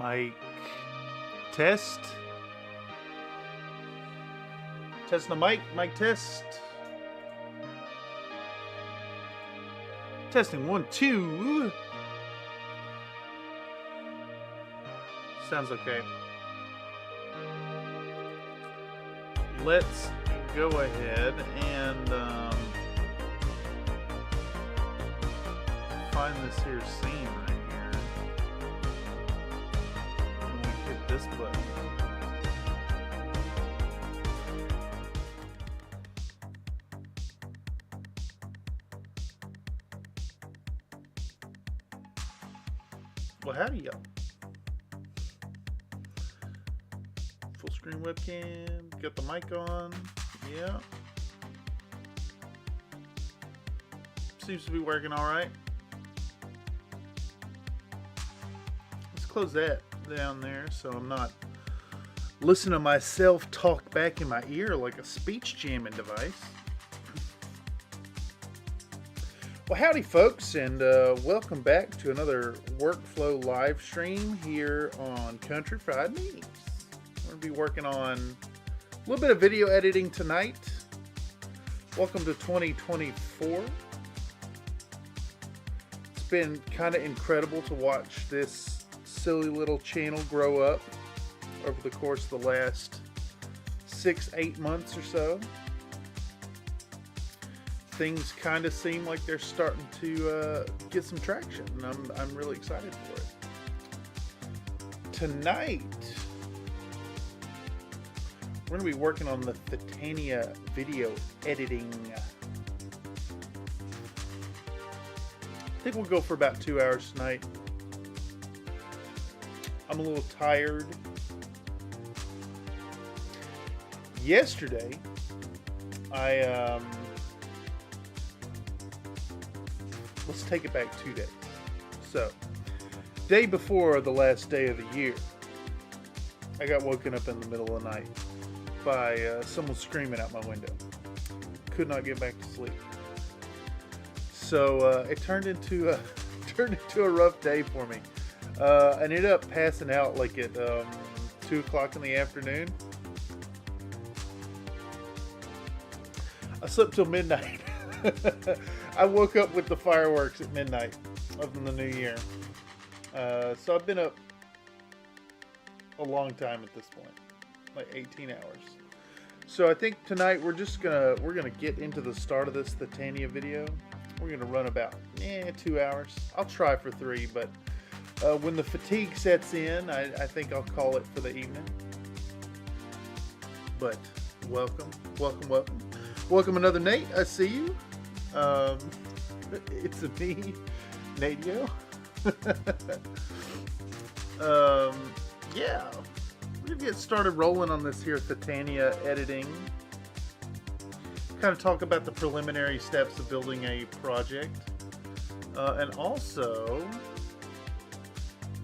Mic test. Testing the mic. Mic test. Testing 1, 2. Sounds okay. Let's go ahead and find this here scene right here. And we hit this button. Well, howdy, y'all. Full screen webcam. Got the mic on. Yeah. Seems to be working all right. Let's close that down there so I'm not listening to myself talk back in my ear like a speech jamming device. Well, howdy folks, and welcome back to another workflow live stream here on Country Fried Memes. We're going to be working on a little bit of video editing tonight. Welcome to 2024. It's been kind of incredible to watch this silly little channel grow up over the course of the last 6-8 months or so. Things kind of seem like they're starting to get some traction, and I'm really excited for it. Tonight, we're going to be working on the Thitania video editing. I think we'll go for about 2 hours tonight. I'm a little tired. Yesterday, let's take it back 2 days. So, day before the last day of the year, I got woken up in the middle of the night by someone screaming out my window. Could not get back to sleep. So it turned into a rough day for me. I ended up passing out like at 2 o'clock in the afternoon. I slept till midnight. I woke up with the fireworks at midnight of the new year. So I've been up a long time at this point, like 18 hours. So I think tonight we're gonna get into the start of this Thitania video. We're gonna run about 2 hours. I'll try for 3, but when the fatigue sets in, I think I'll call it for the evening. But welcome another Nate. I see you. It's me, Nadio. Yeah, we're gonna get started rolling on this here Thitania editing. Kind of talk about the preliminary steps of building a project, and also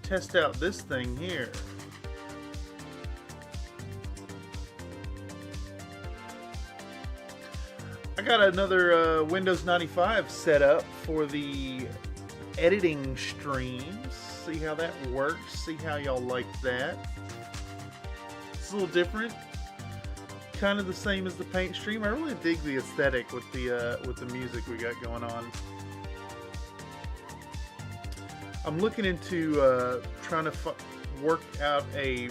test out this thing here. I got another Windows 95 set up for the editing streams. See how that works. See how y'all like that. It's a little different. Kind of the same as the paint stream. I really dig the aesthetic with the music we got going on. I'm looking into trying to work out a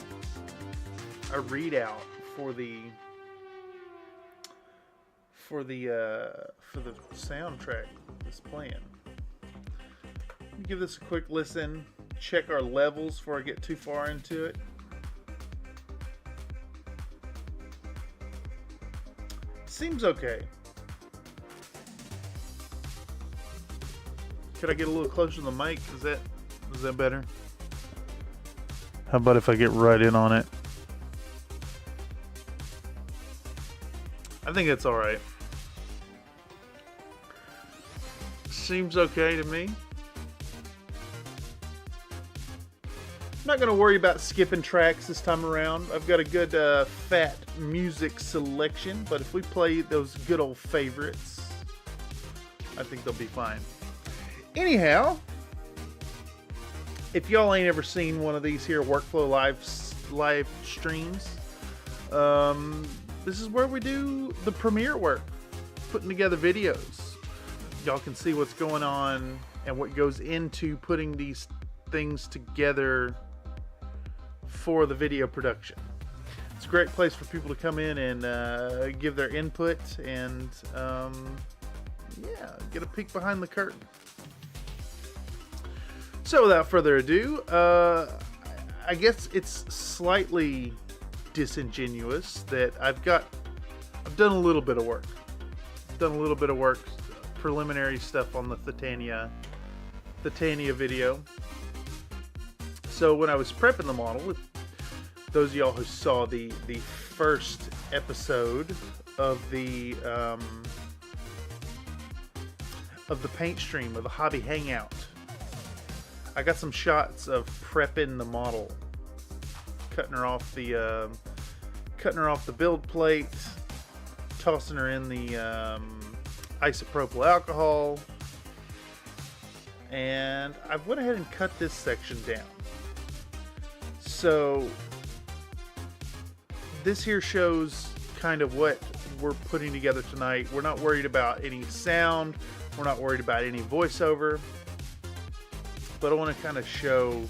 readout for the soundtrack that's playing. Let me give this a quick listen. Check our levels before I get too far into it. Seems okay. Could I get a little closer to the mic? Is that better? How about if I get right in on it? I think it's alright. Seems okay to me. I'm not going to worry about skipping tracks this time around. I've got a good fat music selection, but if we play those good old favorites, I think they'll be fine. Anyhow, if y'all ain't ever seen one of these here workflow live streams, this is where we do the premiere work, putting together videos. Y'all can see what's going on and what goes into putting these things together for the video production. It's a great place for people to come in and give their input and yeah, get a peek behind the curtain. So without further ado, I guess it's slightly disingenuous that I've done a little bit of work. Preliminary stuff on the Thitania video. So when I was prepping the model, those of y'all who saw the first episode of the paint stream, of the hobby hangout, I got some shots of prepping the model, cutting her off the build plate, tossing her in the isopropyl alcohol, and I went ahead and cut this section down. So this here shows kind of what we're putting together tonight. We're not worried about any sound. We're not worried about any voiceover. But I want to kind of show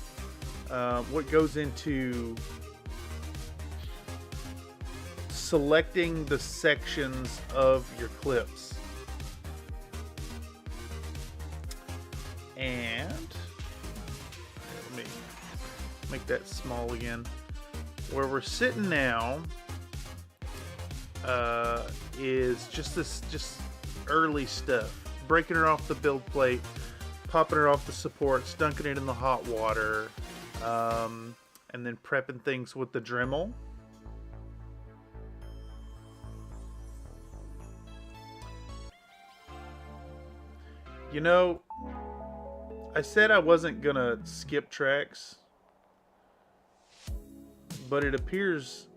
what goes into selecting the sections of your clips. And let me make that small again. Where we're sitting now is just early stuff. Breaking her off the build plate, popping her off the supports, dunking it in the hot water, and then prepping things with the Dremel. You know, I said I wasn't gonna skip tracks, but it appears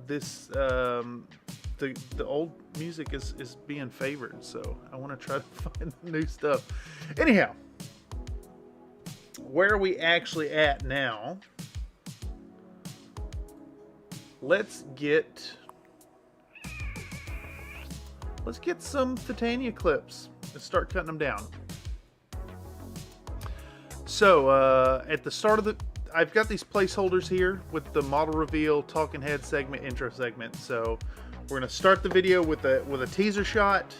this the old music is being favored, so I want to try to find the new stuff. Anyhow, where are we actually at now? Let's get some Thitania clips and start cutting them down. So at the start of I've got these placeholders here with the model reveal, talking head segment, intro segment. So we're gonna start the video with a teaser shot.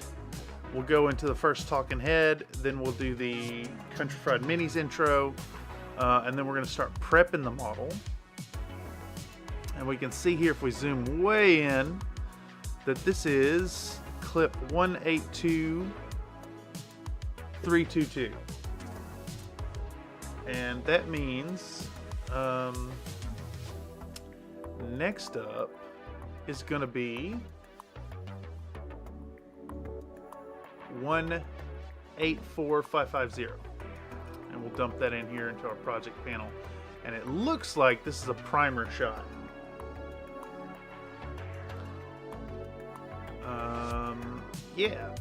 We'll go into the first talking head, then we'll do the Country Fried Minis intro, and then we're gonna start prepping the model. And we can see here, if we zoom way in, that this is clip 182322. And that means next up is going to be 184550. And we'll dump that in here into our project panel. And it looks like this is a primer shot. Yeah.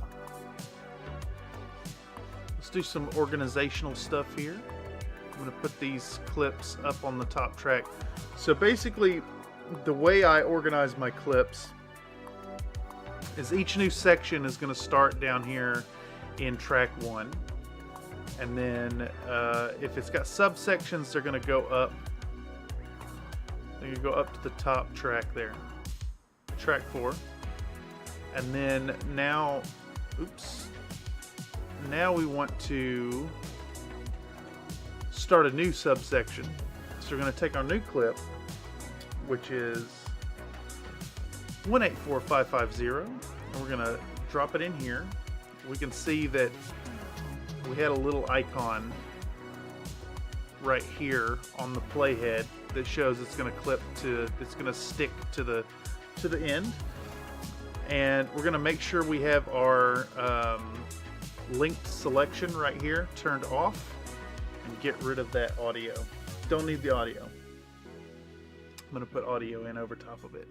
Let's do some organizational stuff here. I'm going to put these clips up on the top track. So basically, the way I organize my clips is each new section is going to start down here in track 1. And then if it's got subsections, they're going to go up. They're going to go up to the top track there. Track 4. And then now, now we want to start a new subsection. So we're going to take our new clip, which is 184550, and we're going to drop it in here. We can see that we had a little icon right here on the playhead that shows it's going to clip to, it's going to stick to the end. And we're going to make sure we have our linked selection right here turned off and get rid of that audio. Don't need the audio. I'm going to put audio in over top of it.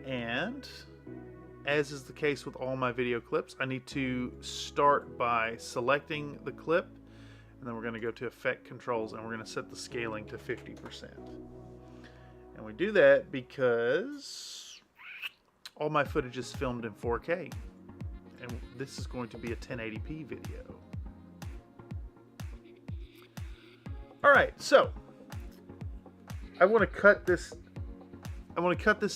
And as is the case with all my video clips, I need to start by selecting the clip And then we're going to go to Effect Controls, and we're going to set the scaling to 50%. And we do that because all my footage is filmed in 4K. And this is going to be a 1080p video. Alright, so I want to cut this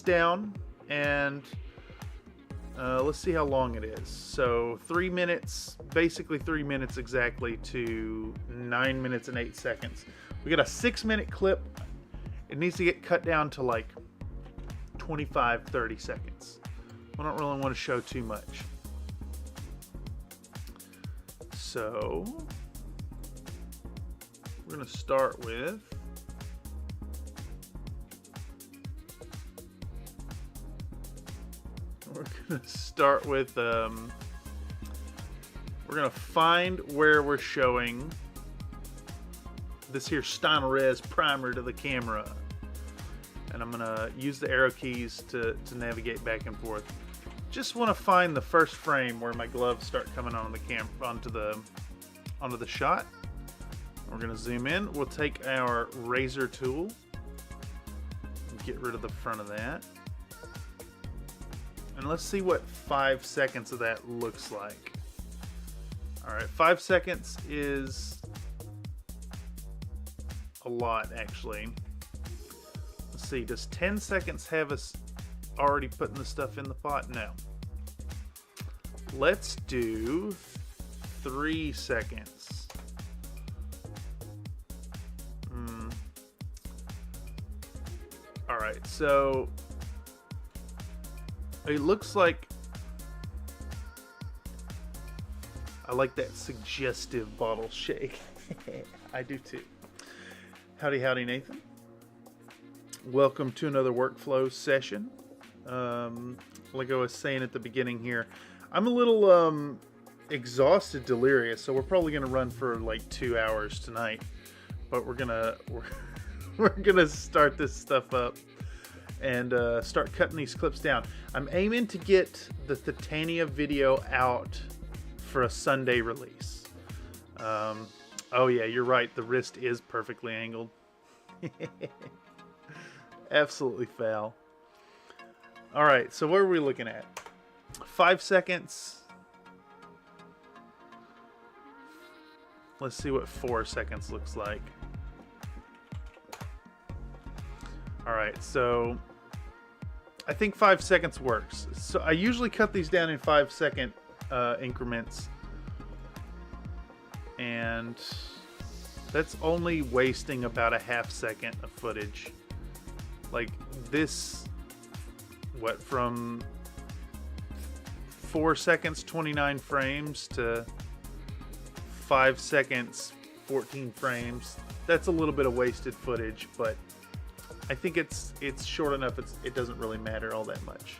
down, and let's see how long it is. So 3 minutes, basically 3 minutes exactly to 9 minutes and 8 seconds. We got a 6-minute clip. It needs to get cut down to like 25-30 seconds. I don't really want to show too much. So we're going to start with we're gonna find where we're showing this here Steinerez primer to the camera, and I'm gonna use the arrow keys to navigate back and forth. Just want to find the first frame where my gloves start coming on the onto the shot. We're gonna zoom in. We'll take our razor tool and get rid of the front of that. And let's see what 5 seconds of that looks like. Alright, 5 seconds is a lot, actually. Let's see, does 10 seconds have us already putting the stuff in the pot? No. Let's do 3 seconds. Alright, so it looks like I like that suggestive bottle shake. I do too. Howdy, howdy, Nathan. Welcome to another workflow session. Like I was saying at the beginning here, I'm a little exhausted, delirious, so we're probably gonna run for like 2 hours tonight. But we're gonna start this stuff up and start cutting these clips down. I'm aiming to get the Thitania video out for a Sunday release. Oh yeah, you're right. The wrist is perfectly angled. Absolutely foul. All right, so what are we looking at? 5 seconds. Let's see what 4 seconds looks like. All right, so I think 5 seconds works. So I usually cut these down in 5-second increments, and that's only wasting about a ½ second of footage. Like this, what, from 4 seconds 29 frames to 5 seconds 14 frames. That's a little bit of wasted footage, but I think it's short enough. It doesn't really matter all that much.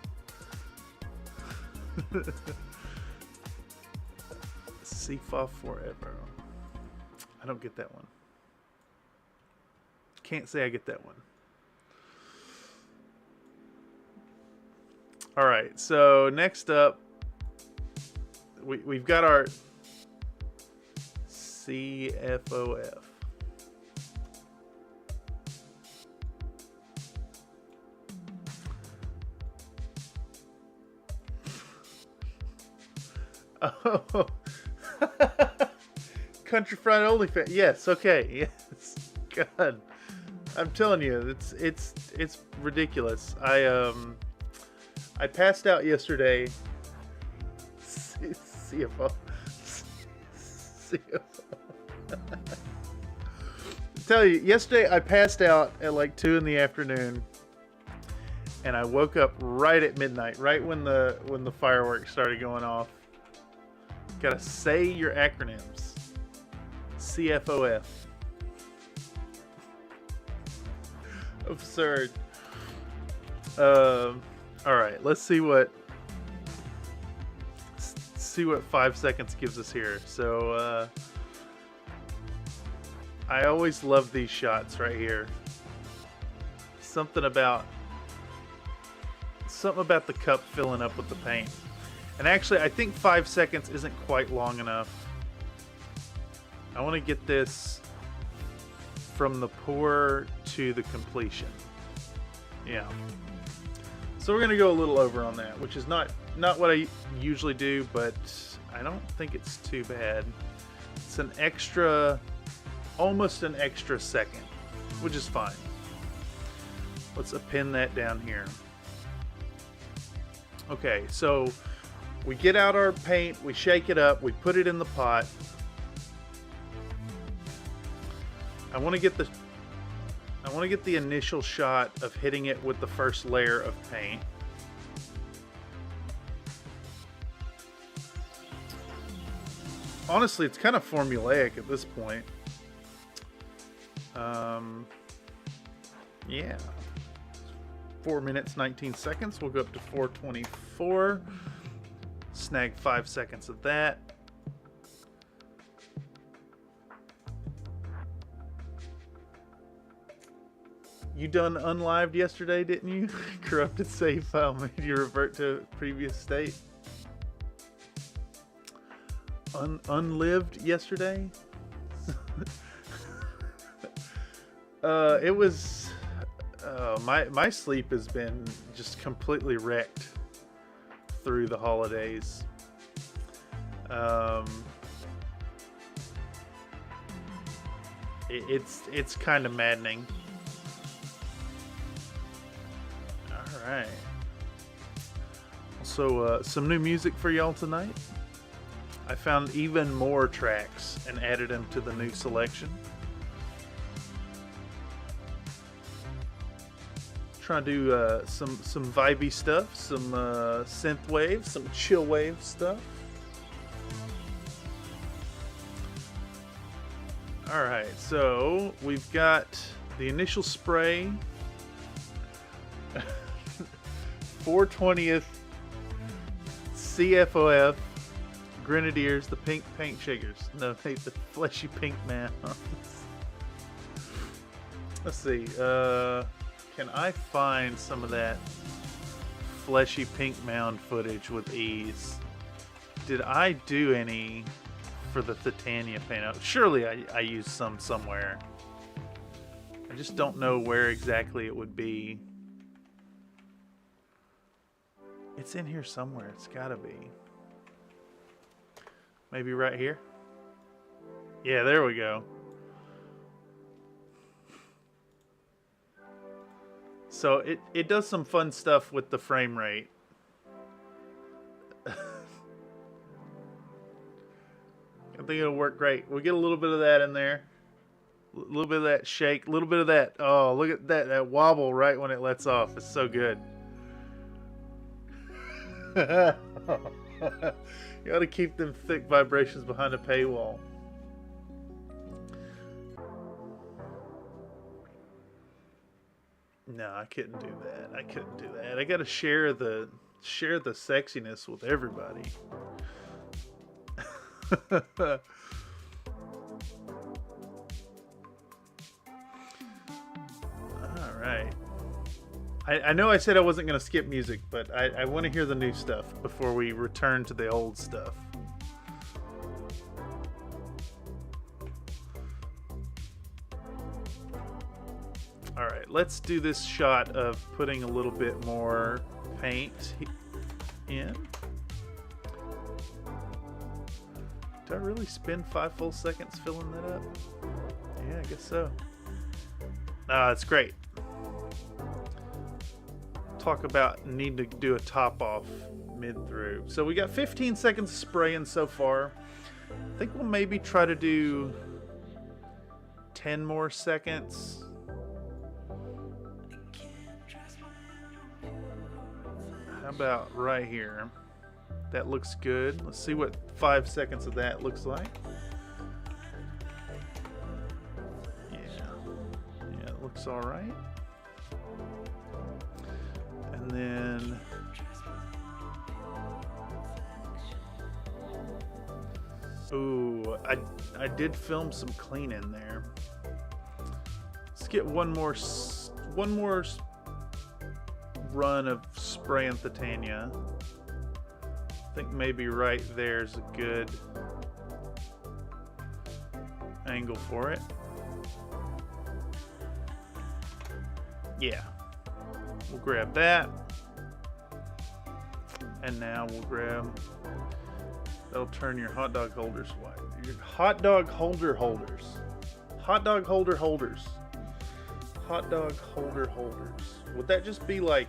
Seafa forever. I don't get that one. Can't say I get that one. All right. So next up, we've got our CFOF. Oh, country fried only fan. Yes, okay, yes. God, I'm telling you, it's ridiculous. I passed out yesterday. CFO. Tell you, yesterday I passed out at like 2 in the afternoon, and I woke up right at midnight, right when the fireworks started going off. Gotta say your acronyms. CFOF. Absurd. Alright, let's see what 5 seconds gives us here. So I always love these shots right here. Something about the cup filling up with the paint. And actually, I think 5 seconds isn't quite long enough. I want to get this from the pour to the completion. Yeah. So we're going to go a little over on that, which is not what I usually do, but I don't think it's too bad. It's an extra, almost an extra second, which is fine. Let's append that down here. Okay, so we get out our paint, we shake it up, we put it in the pot. I want to get the initial shot of hitting it with the first layer of paint. Honestly, it's kind of formulaic at this point. Yeah. 4 minutes, 19 seconds. We'll go up to 4:24. Snag 5 seconds of that. You done unlived yesterday, didn't you? Corrupted save file made you revert to previous state. Unlived yesterday? It was... my sleep has been just completely wrecked through the holidays. It's kind of maddening. All right. Also, some new music for y'all tonight. I found even more tracks and added them to the new selection. Trying to do some vibey stuff, some synth wave, some chill wave stuff. All right, so we've got the initial spray, 420th CFOF Grenadiers, the pink paint shakers. No, the fleshy pink man. Let's see. Can I find some of that fleshy pink mound footage with ease? Did I do any for the Thitania paint? Surely I used some somewhere. I just don't know where exactly it would be. It's in here somewhere. It's gotta be. Maybe right here? Yeah, there we go. So it does some fun stuff with the frame rate. I think it'll work great. We'll get a little bit of that in there. A little bit of that shake. A little bit of that. Oh, look at that wobble right when it lets off. It's so good. You gotta keep them thick vibrations behind a paywall. No, I couldn't do that. I couldn't do that. I gotta share the sexiness with everybody. All right. I know I said I wasn't going to skip music, but I want to hear the new stuff before we return to the old stuff. Alright, let's do this shot of putting a little bit more paint in. Did I really spend 5 full seconds filling that up? Yeah, I guess so. That's great. Talk about needing to do a top off mid through. So we got 15 seconds of spraying so far. I think we'll maybe try to do 10 more seconds. How about right here? That looks good. Let's see what 5 seconds of that looks like. Yeah, it looks all right. And then ooh, I did film some clean in there. Let's get one more run of spraying Thitania. I think maybe right there's a good angle for it. Yeah. We'll grab that. And now we'll grab... That'll turn your hot dog holders white. Your hot dog holder holders. Hot dog holder holders. Hot dog holder holders. Would that just be like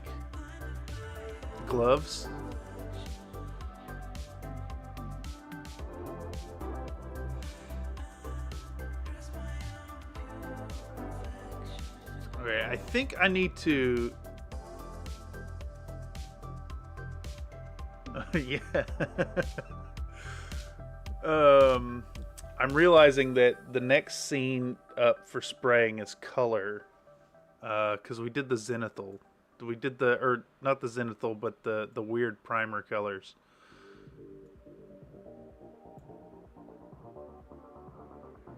gloves? Okay, I think I need to... yeah. I'm realizing that the next scene up for spraying is color. Because we did the zenithal. We did the... Or, not the zenithal, but the weird primer colors.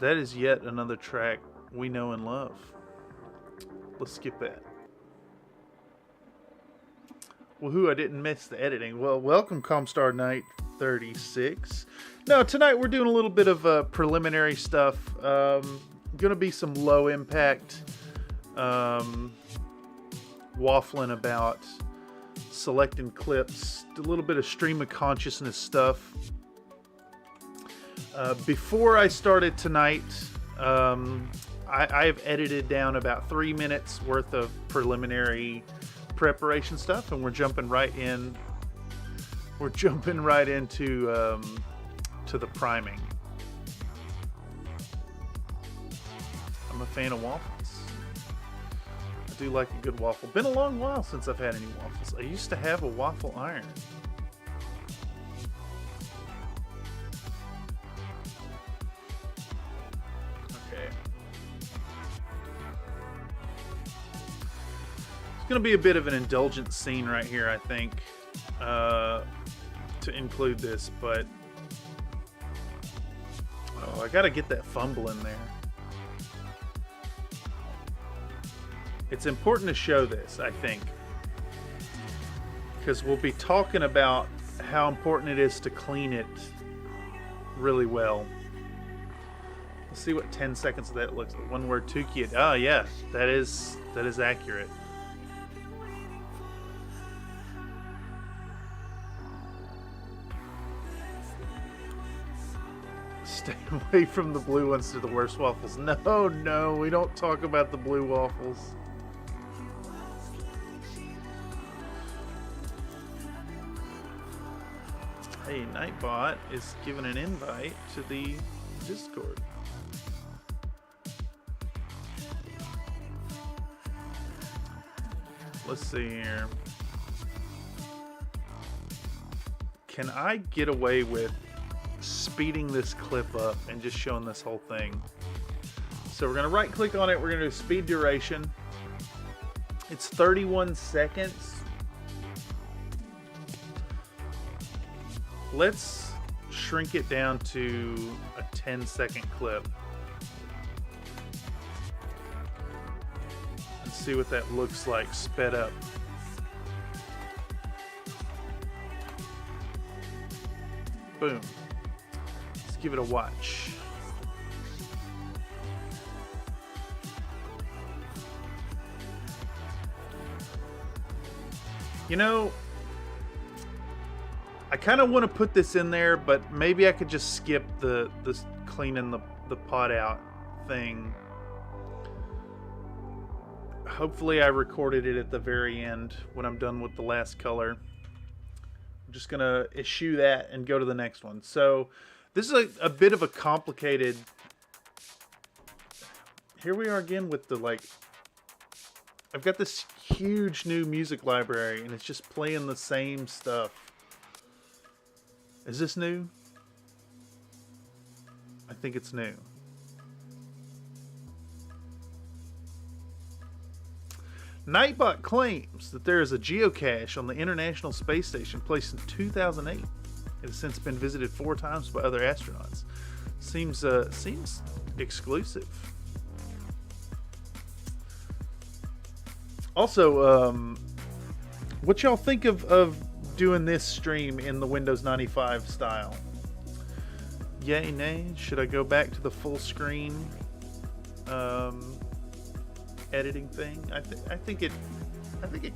That is yet another track we know and love. Let's skip that. Woohoo, I didn't miss the editing. Well, welcome Comstar Knight 36. No, tonight we're doing a little bit of preliminary stuff. Gonna be some low impact waffling about selecting clips, a little bit of stream of consciousness stuff. Before I started tonight, I've edited down about 3 minutes worth of preliminary preparation stuff, and we're jumping right in. We're jumping right into to the priming. I'm a fan of waffles. I do like a good waffle. Been a long while since I've had any waffles. I used to have a waffle iron. Okay. It's going to be a bit of an indulgent scene right here, I think, to include this, but I got to get that fumble in there. It's important to show this, I think, because we'll be talking about how important it is to clean it really well. Let's see what 10 seconds of that looks like. One word, Tuki. Oh yeah, that is accurate. Stay away from the blue ones. They're the worst waffles. No, we don't talk about the blue waffles. Hey, Nightbot is giving an invite to the Discord. Let's see here. Can I get away with speeding this clip up and just showing this whole thing? So we're going to right click on it. We're going to do speed duration. It's 31 seconds. Let's shrink it down to a 10-second clip and see what that looks like sped up. Boom. Let's give it a watch. You know, I kind of want to put this in there, but maybe I could just skip the cleaning the pot out thing. Hopefully I recorded it at the very end when I'm done with the last color. I'm just gonna eschew that and go to the next one. So this is a bit of a complicated... Here we are again with the, like... I've got this huge new music library and it's just playing the same stuff. Is this new? I think it's new. Nightbot claims that there is a geocache on the International Space Station placed in 2008. It has since been visited 4 times by other astronauts. Seems exclusive. Also, what y'all think of doing this stream in the Windows 95 style? Yay, nay? Should I go back to the full screen editing thing? I think it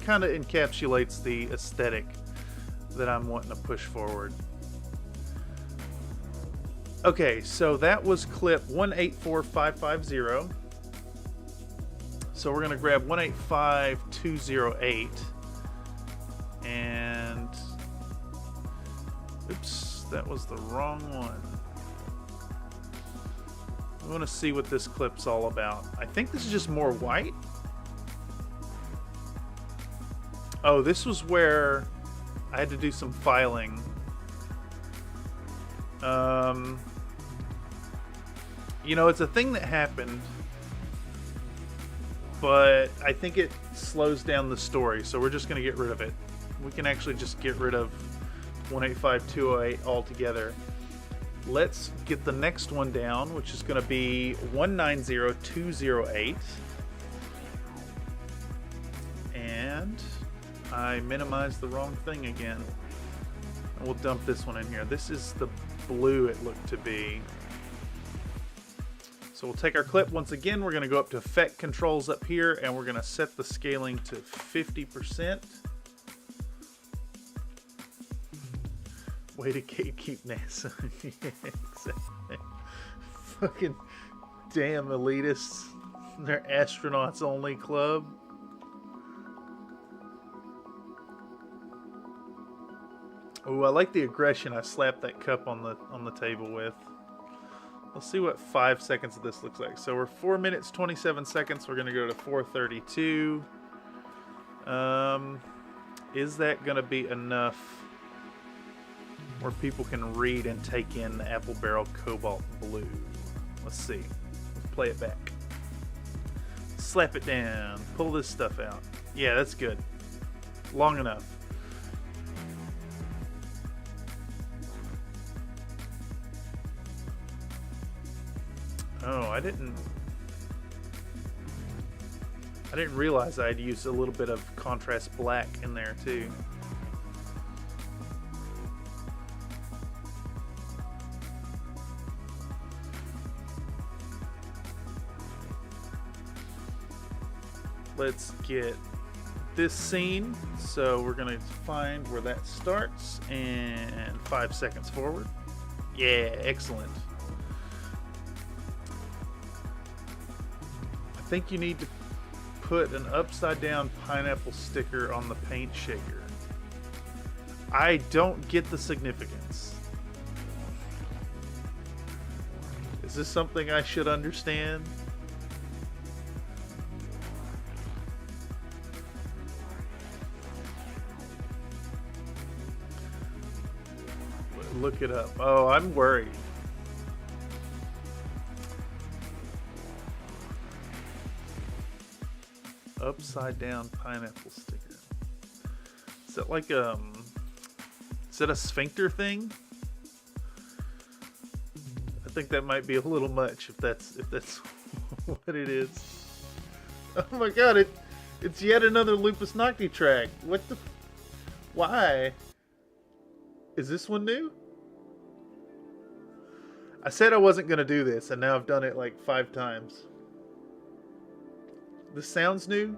kind of encapsulates the aesthetic that I'm wanting to push forward. Okay, so that was clip 184550. So we're gonna grab 185208 and oops, that was the wrong one. I want to see what this clip's all about. I think this is just more white. Oh, this was where I had to do some filing. You know, it's a thing that happened, but I think it slows down the story, so we're just going to get rid of it. We can actually just get rid of 185208 altogether. Let's get the next one down, which is going to be 190208. And I minimized the wrong thing again. And we'll dump this one in here. This is the blue it looked to be. So we'll take our clip. Once again, we're going to go up to effect controls up here, and we're going to set the scaling to 50%. Way to keep NASA. Exactly. Fucking damn elitists. They're astronauts only club. Oh, I like the aggression I slapped that cup on the table with. Let's see what 5 seconds of this looks like. So we're 4 minutes 27 seconds. We're gonna go to 4:32. Is that gonna be enough where people can read and take in the Apple Barrel Cobalt Blue? Let's see. Let's play it back. Slap it down. Pull this stuff out. Yeah, that's good. Long enough. Oh, I didn't realize I'd use a little bit of contrast black in there too. Let's get this scene. So we're gonna find where that starts and 5 seconds forward. Yeah, excellent. I think you need to put an upside down pineapple sticker on the paint shaker. I don't get the significance. Is this something I should understand? Look it up. Oh, I'm worried. Upside down pineapple sticker. Is that like is that a sphincter thing? I think that might be a little much if that's what it is. Oh my god, it's yet another Lupus Nocti track. What the why? Is this one new? I said I wasn't gonna do this and now I've done it like 5 times. This sounds new.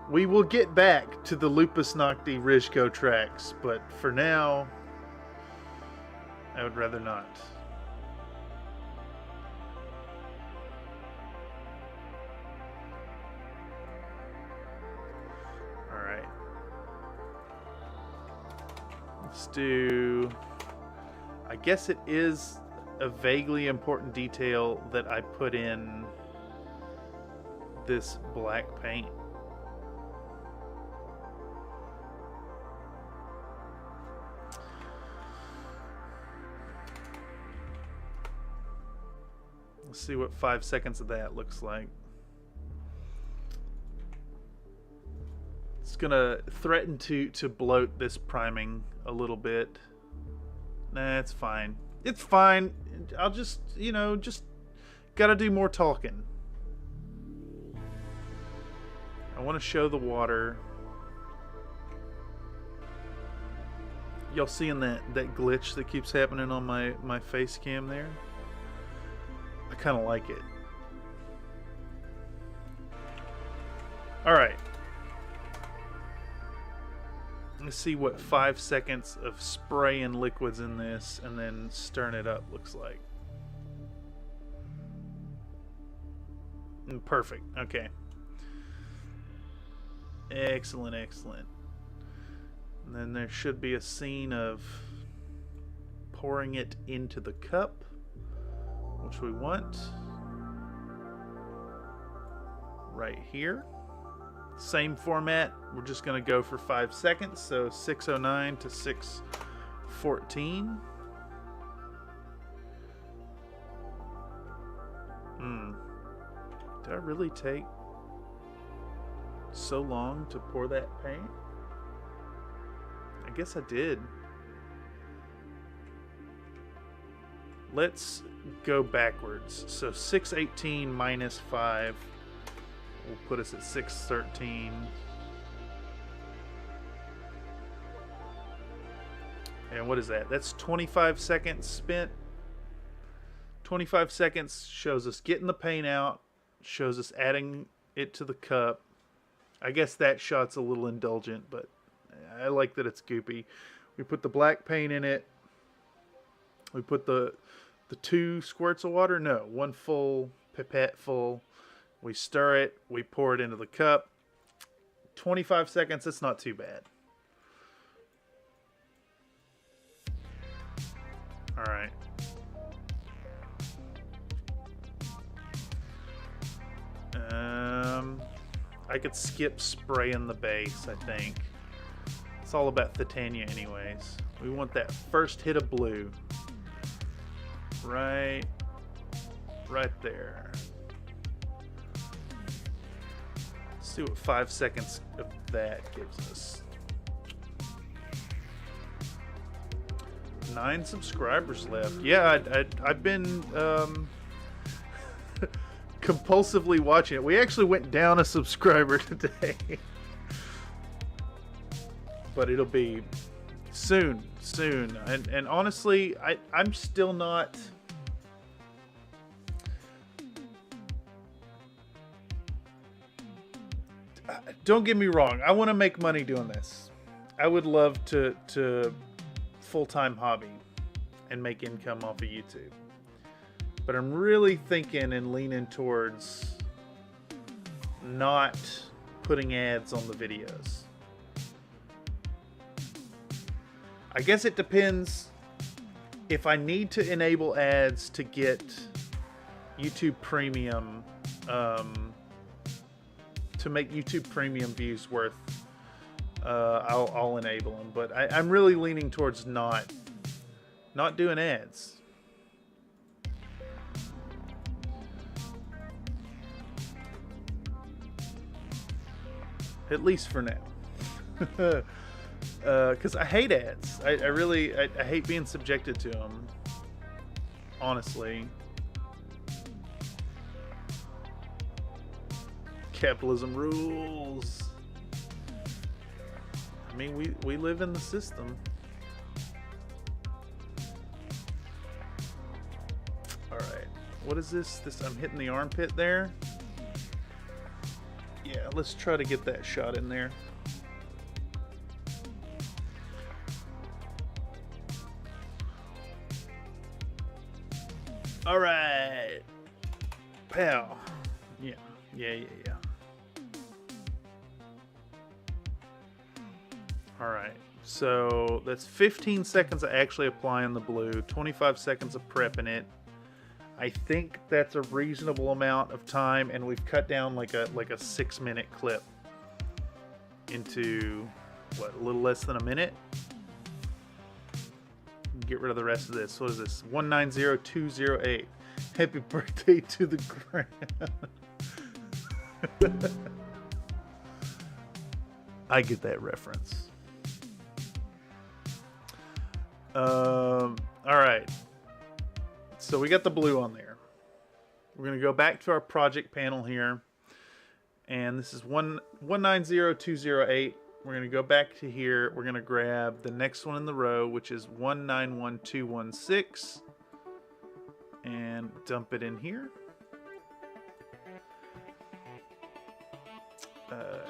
We will get back to the Lupus Nocti Rizco tracks, but for now, I would rather not. Alright. Let's do... I guess it is a vaguely important detail that I put in this black paint. Let's see what 5 seconds of that looks like. It's gonna threaten to bloat this priming a little bit. Nah, it's fine. It's fine. I'll just, you know, just gotta do more talking. I want to show the water. Y'all seeing that glitch that keeps happening on my face cam there? I kind of like it. All right. Let's see what 5 seconds of spraying liquids in this and then stirring it up looks like. Perfect. Okay. Excellent, excellent. And then there should be a scene of pouring it into the cup, which we want right here. Same format. We're just going to go for 5 seconds. So 6:09 to 6:14. Did I really take so long to pour that paint? I guess I did. Let's go backwards. So 6:18 minus 5 will put us at 6:13. And what is that? That's 25 seconds spent. 25 seconds shows us getting the paint out, shows us adding it to the cup. I guess that shot's a little indulgent, but I like that it's goopy. We put the black paint in it. We put the 2 squirts of water. No, 1 full pipette full. We stir it. We pour it into the cup. 25 seconds. That's not too bad. All right. I could skip spraying the base, I think. It's all about Thitania anyways. We want that first hit of blue. Right there. Let's see what 5 seconds of that gives us. 9 subscribers left. Yeah, I've been compulsively watching it. We actually went down a subscriber today. But it'll be soon. And honestly, I'm still not... Don't get me wrong. I want to make money doing this. I would love to full-time hobby and make income off of YouTube. But I'm really thinking and leaning towards not putting ads on the videos. I guess it depends if I need to enable ads to get YouTube Premium, to make YouTube Premium views worth, I'll enable them. But I'm really leaning towards not doing ads. At least for now. Because I hate ads. I really hate being subjected to them. Honestly. Capitalism rules. I mean, we live in the system. Alright. What is this? I'm hitting the armpit there. Yeah, let's try to get that shot in there. All right. Pow. Yeah. All right. So that's 15 seconds of actually applying the blue, 25 seconds of prepping it. I think that's a reasonable amount of time, and we've cut down like a 6-minute clip into what, a little less than a minute. Get rid of the rest of this. What is this? 190208. Happy birthday to the ground. I get that reference. All right. So we got the blue on there. We're going to go back to our project panel here. And this is 190208. We're going to go back to here. We're going to grab the next one in the row, which is 191216, and dump it in here.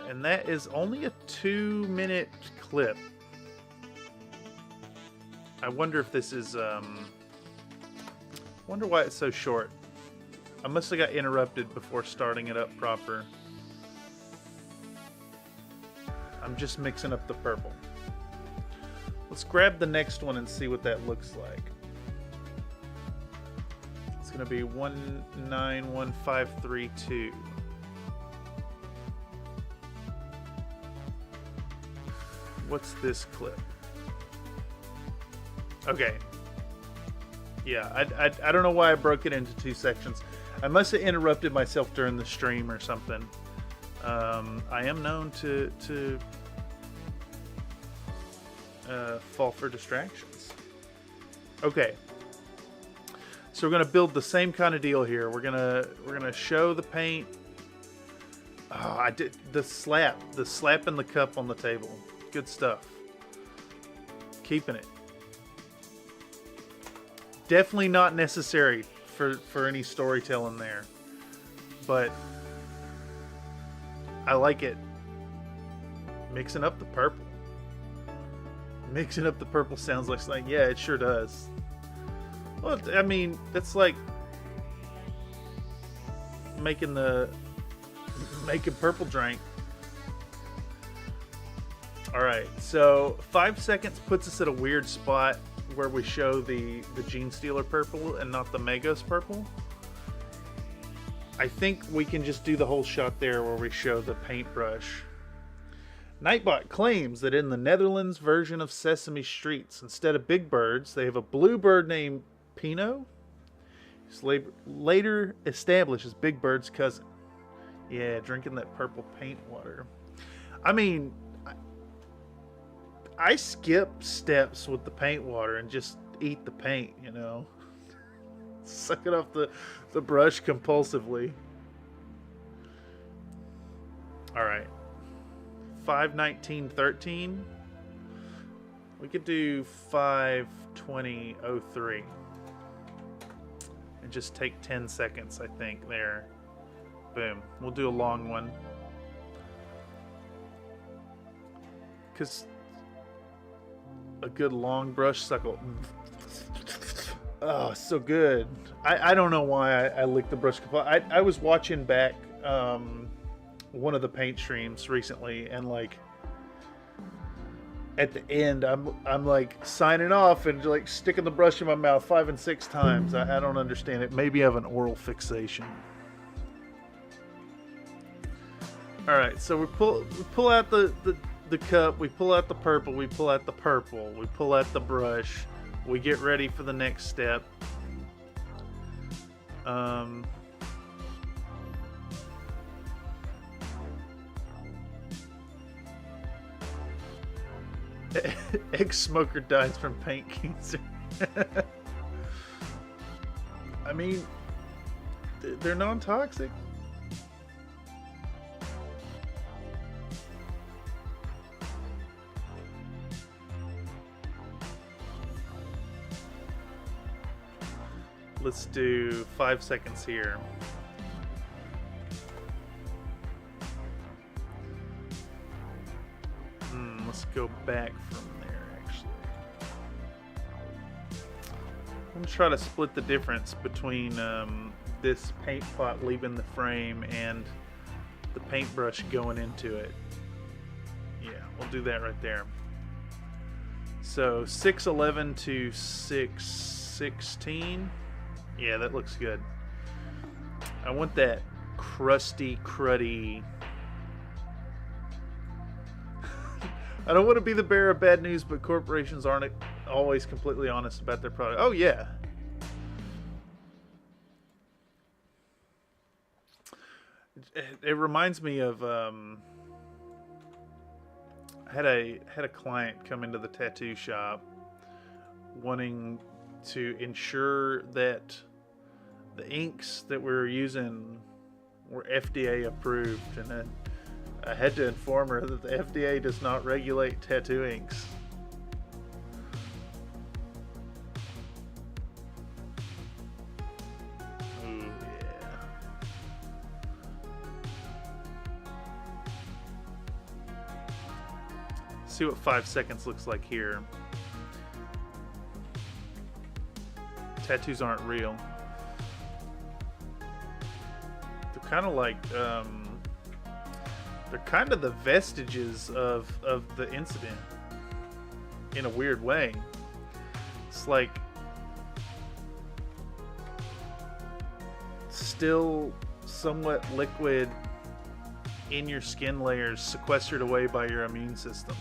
And that is only a 2-minute clip. I wonder if this is, wonder why it's so short. I must have got interrupted before starting it up proper. I'm just mixing up the purple. Let's grab the next one and see what that looks like. It's going to be 191532. What's this clip? Okay. Yeah, I don't know why I broke it into 2 sections. I must have interrupted myself during the stream or something. I am known to fall for distractions. Okay. So we're gonna build the same kind of deal here. We're gonna show the paint. Oh, I did the slap in the cup on the table. Good stuff. Keeping it. Definitely not necessary for any storytelling there, but I like it. Mixing up the purple. Mixing up the purple sounds like yeah, it sure does. Well, I mean, that's like making purple drink. All right, so 5 seconds puts us at a weird spot where we show the Gene Stealer purple and not the Magos purple. I think we can just do the whole shot there where we show the paintbrush. Nightbot claims that in the Netherlands version of Sesame Streets, instead of big birds, they have a blue bird named Pino. He's later established as Big Bird's cousin. Yeah, drinking that purple paint water. I mean, I skip steps with the paint water and just eat the paint, you know. Suck it off the brush compulsively. Alright. 5:19:13. We could do 5:20:03. And just take 10 seconds, I think, there. Boom. We'll do a long one. Because a good long brush suckle. Oh, so good. I don't know why I licked the brush. I was watching back one of the paint streams recently, and like at the end I'm like signing off and like sticking the brush in my mouth 5 and 6 times. I don't understand it. Maybe I have an oral fixation. All right, so we pull out the cup, we pull out the purple, we pull out the purple, we pull out the brush, we get ready for the next step. Ex-smoker dies from paint cancer. I mean, they're non-toxic. Let's do 5 seconds here. Let's go back from there, actually. I'm going to try to split the difference between this paint pot leaving the frame and the paintbrush going into it. Yeah, we'll do that right there. So 6:11 to 6:16. Yeah, that looks good. I want that crusty, cruddy. I don't want to be the bearer of bad news, but corporations aren't always completely honest about their product. Oh, yeah. It reminds me of I had a client come into the tattoo shop wanting to ensure that the inks that we were using were FDA approved, and then I had to inform her that the FDA does not regulate tattoo inks. Ooh, yeah. See what 5 seconds looks like here. Tattoos aren't real. They're kind of like, they're kind of the vestiges of the incident in a weird way. It's like still somewhat liquid in your skin layers, sequestered away by your immune system.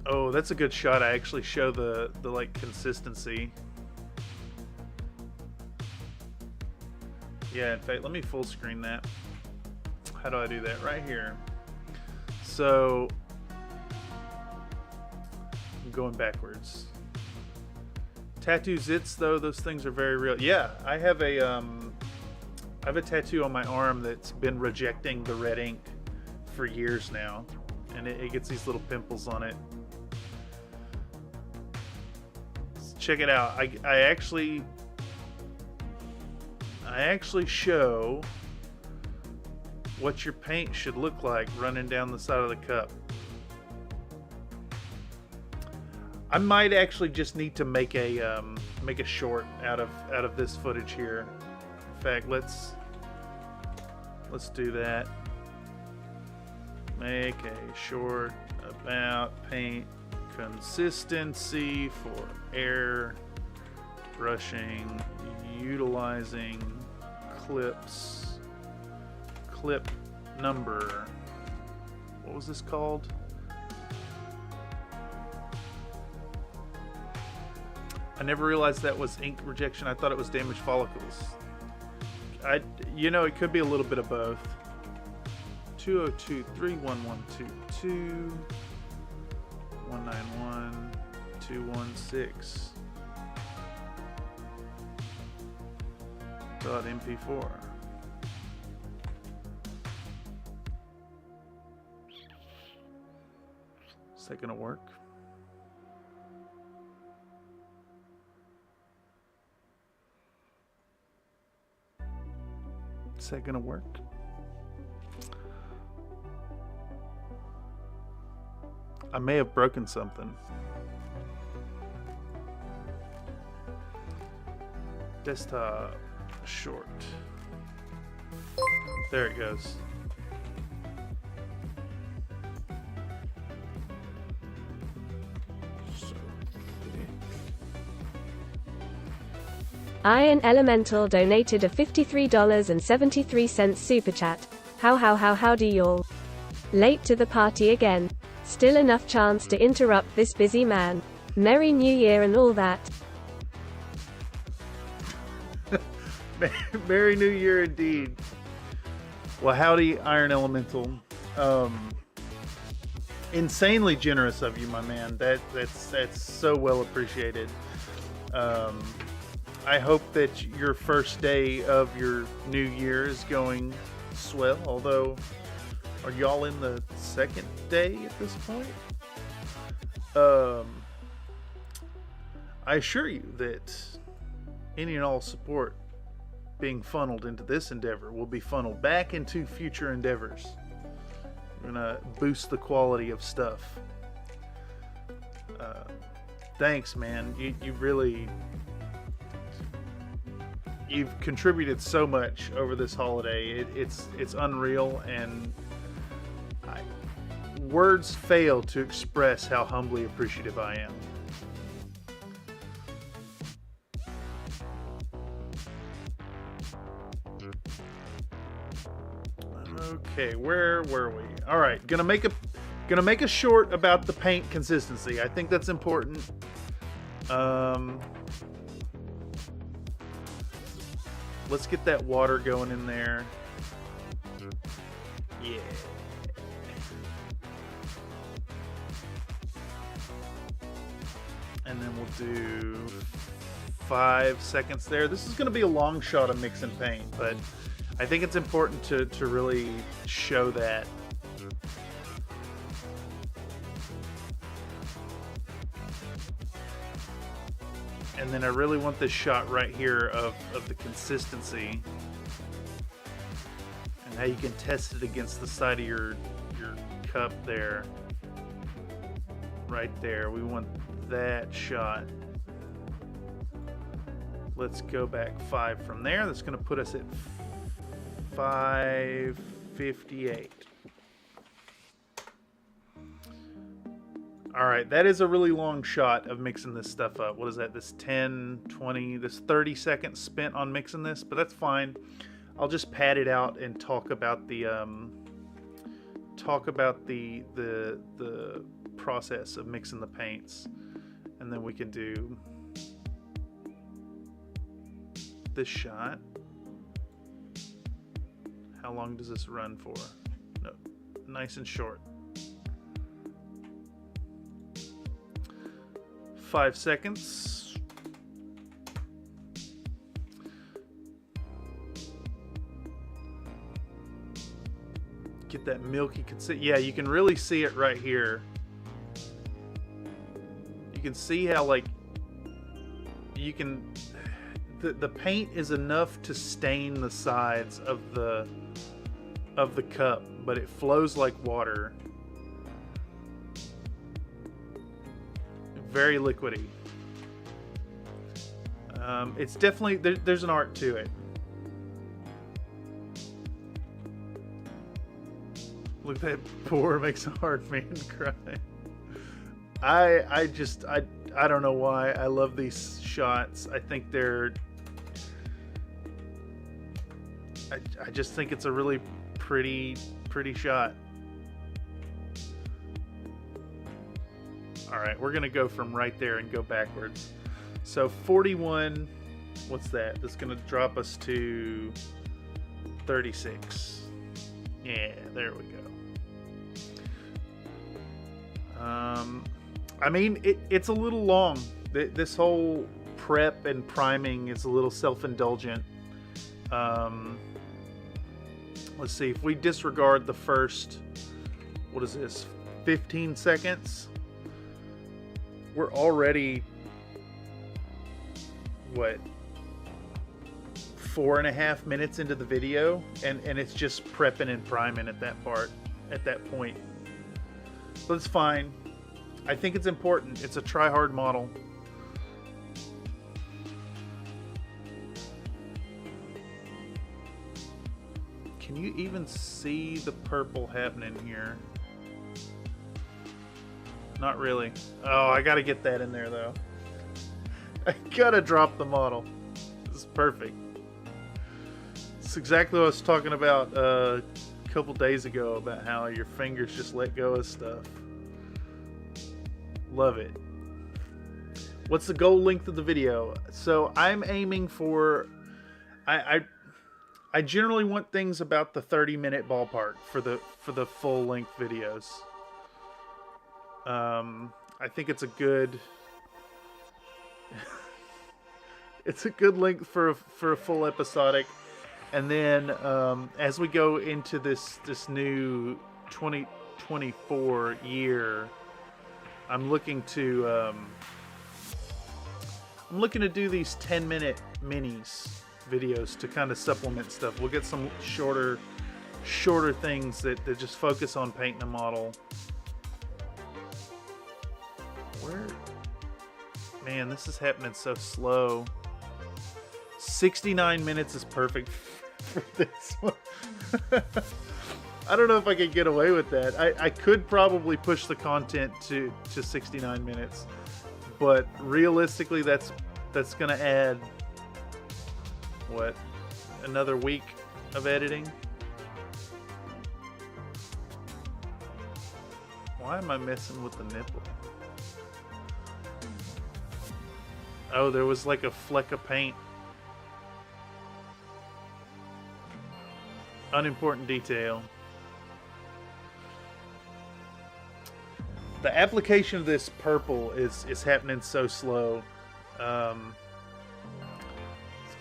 Oh, that's a good shot. I actually show the like consistency. Yeah, in fact, let me full screen that. How do I do that? Right here. So, I'm going backwards. Tattoo zits, though, those things are very real. Yeah, I have a tattoo on my arm that's been rejecting the red ink for years now, and it gets these little pimples on it. Check it out. I actually show what your paint should look like running down the side of the cup. I might actually just need to make a short out of this footage here. In fact, let's do that. Make a short about paint consistency for air brushing, utilizing clips. Clip number. What was this called? I never realized that was ink rejection. I thought it was damaged follicles. It could be a little bit of both. 202-31122 191-216 .mp4. Is that gonna work? Is that gonna work? I may have broken something. Desktop short. There it goes. Iron Elemental donated a $53.73 super chat. Howdy y'all. Late to the party again. Still enough chance to interrupt this busy man. Merry New Year and all that. Merry New Year indeed. Well, howdy, Iron Elemental. Insanely generous of you, my man. That's so well appreciated. I hope that your first day of your new year is going swell. Although, are y'all in the second day at this point? I assure you that any and all support being funneled into this endeavor will be funneled back into future endeavors. We're gonna boost the quality of stuff. Thanks, man. You really, you've contributed so much over this holiday. It's unreal, and words fail to express how humbly appreciative I am. Okay, where were we? All right, gonna make a short about the paint consistency. I think that's important. Let's get that water going in there. Yeah. And then we'll do 5 seconds there. This is going to be a long shot of mix and paint, but I think it's important to really show that. And then I really want this shot right here of the consistency and how you can test it against the side of your cup there. Right there. We want that shot. Let's go back 5 from there. That's going to put us at 558. All right, that is a really long shot of mixing this stuff up. What is that? This 10, 20, this 30 seconds spent on mixing this, but that's fine. I'll just pad it out and talk about the process of mixing the paints, and then we can do this shot. How long does this run for? No, nice and short. 5 seconds. Get that milky consistency. Yeah, you can really see it right here. You can see how, like, you can, the paint is enough to stain the sides of the cup, but it flows like water. Very liquidy. It's definitely, there's an art to it. Look at that pour, makes a hard man cry. I don't know why I love these shots. I think I just think it's a really pretty shot. All right, we're gonna go from right there and go backwards. So 41, what's that? That's gonna drop us to 36. Yeah, there we go. I mean, it's a little long. This whole prep and priming is a little self-indulgent. Let's see, if we disregard the first, what is this, 15 seconds? We're already, what, 4.5 minutes into the video, and it's just prepping and priming at that point. But it's fine. I think it's important. It's a try-hard model. Can you even see the purple happening here? Not really. Oh, I gotta get that in there though. I gotta drop the model. This is perfect. It's exactly what I was talking about a couple days ago about how your fingers just let go of stuff. Love it. What's the goal length of the video? So I'm aiming for, I generally want things about the 30-minute ballpark for the full length videos. I think it's a good it's a good length for a full episodic. And then as we go into this new 2024 year, I'm looking to do these 10-minute minis videos to kind of supplement stuff. We'll get some shorter things that just focus on painting a model. Man, this is happening so slow. 69 minutes is perfect for this one. I don't know if I could get away with that. I could probably push the content to 69 minutes, but realistically that's gonna add, what, another week of editing? Why am I messing with the nipple? Oh, there was like a fleck of paint. Unimportant detail. The application of this purple is happening so slow.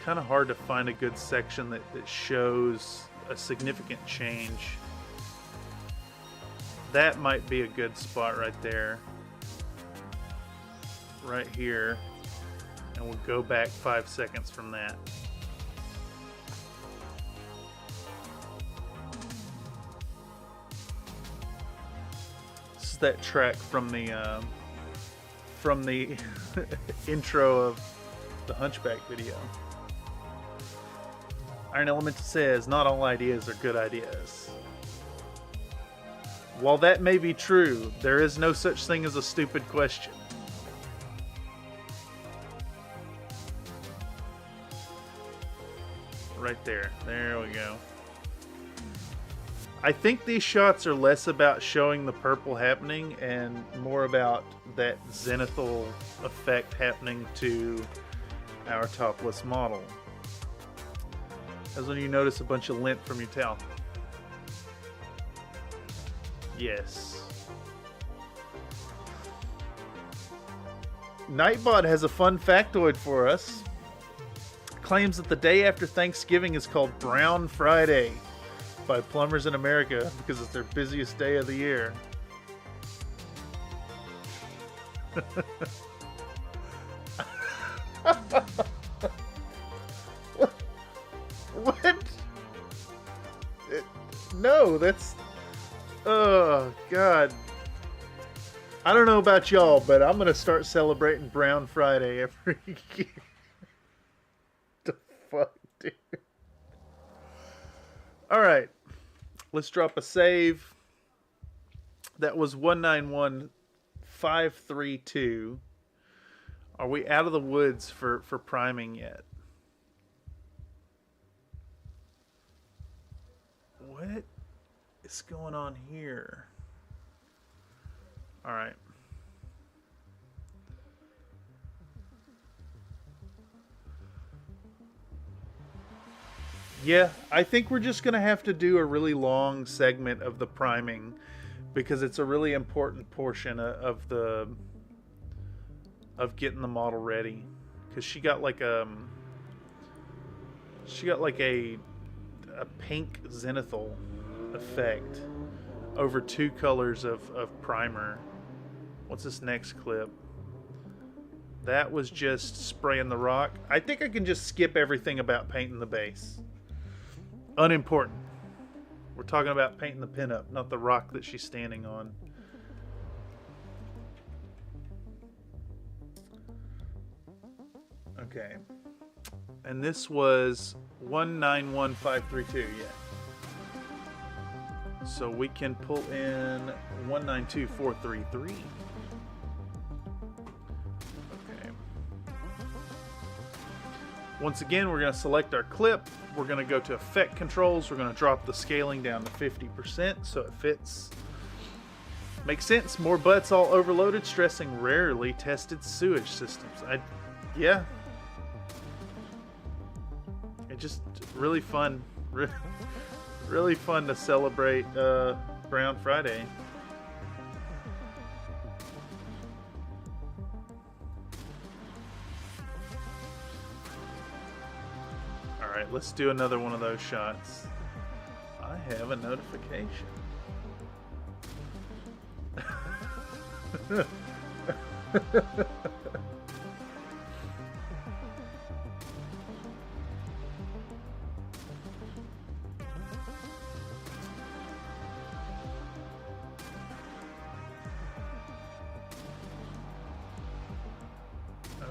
kind of hard to find a good section that shows a significant change. That might be a good spot right there. Right here. And we'll go back 5 seconds from that. This is that track from the intro of the Hunchback video. Iron Element says, not all ideas are good ideas. While that may be true, there is no such thing as a stupid question. Right there. There we go. I think these shots are less about showing the purple happening and more about that zenithal effect happening to our topless model. That's when you notice a bunch of lint from your towel. Yes. Nightbot has a fun factoid for us. Claims that the day after Thanksgiving is called Brown Friday by plumbers in America because it's their busiest day of the year. What? No, that's... Oh, God. I don't know about y'all, but I'm going to start celebrating Brown Friday every year. The fuck, dude? Alright. Let's drop a save. That was 191532. Are we out of the woods for priming yet? What is going on here? All right. Yeah, I think we're just going to have to do a really long segment of the priming because it's a really important portion of getting the model ready. Because she got like a pink zenithal effect over 2 colors of primer. What's this next clip? That was just spraying the rock. I think I can just skip everything about painting the base. Unimportant. We're talking about painting the pinup, not the rock that she's standing on. Okay. And this was 191532, yeah. So we can pull in 192433. Okay. Once again, we're going to select our clip. We're going to go to effect controls. We're going to drop the scaling down to 50% so it fits. Makes sense. More butts all overloaded, stressing rarely tested sewage systems. Yeah. It's just really fun. Really fun to celebrate Brown Friday. Alright, let's do another one of those shots. I have a notification.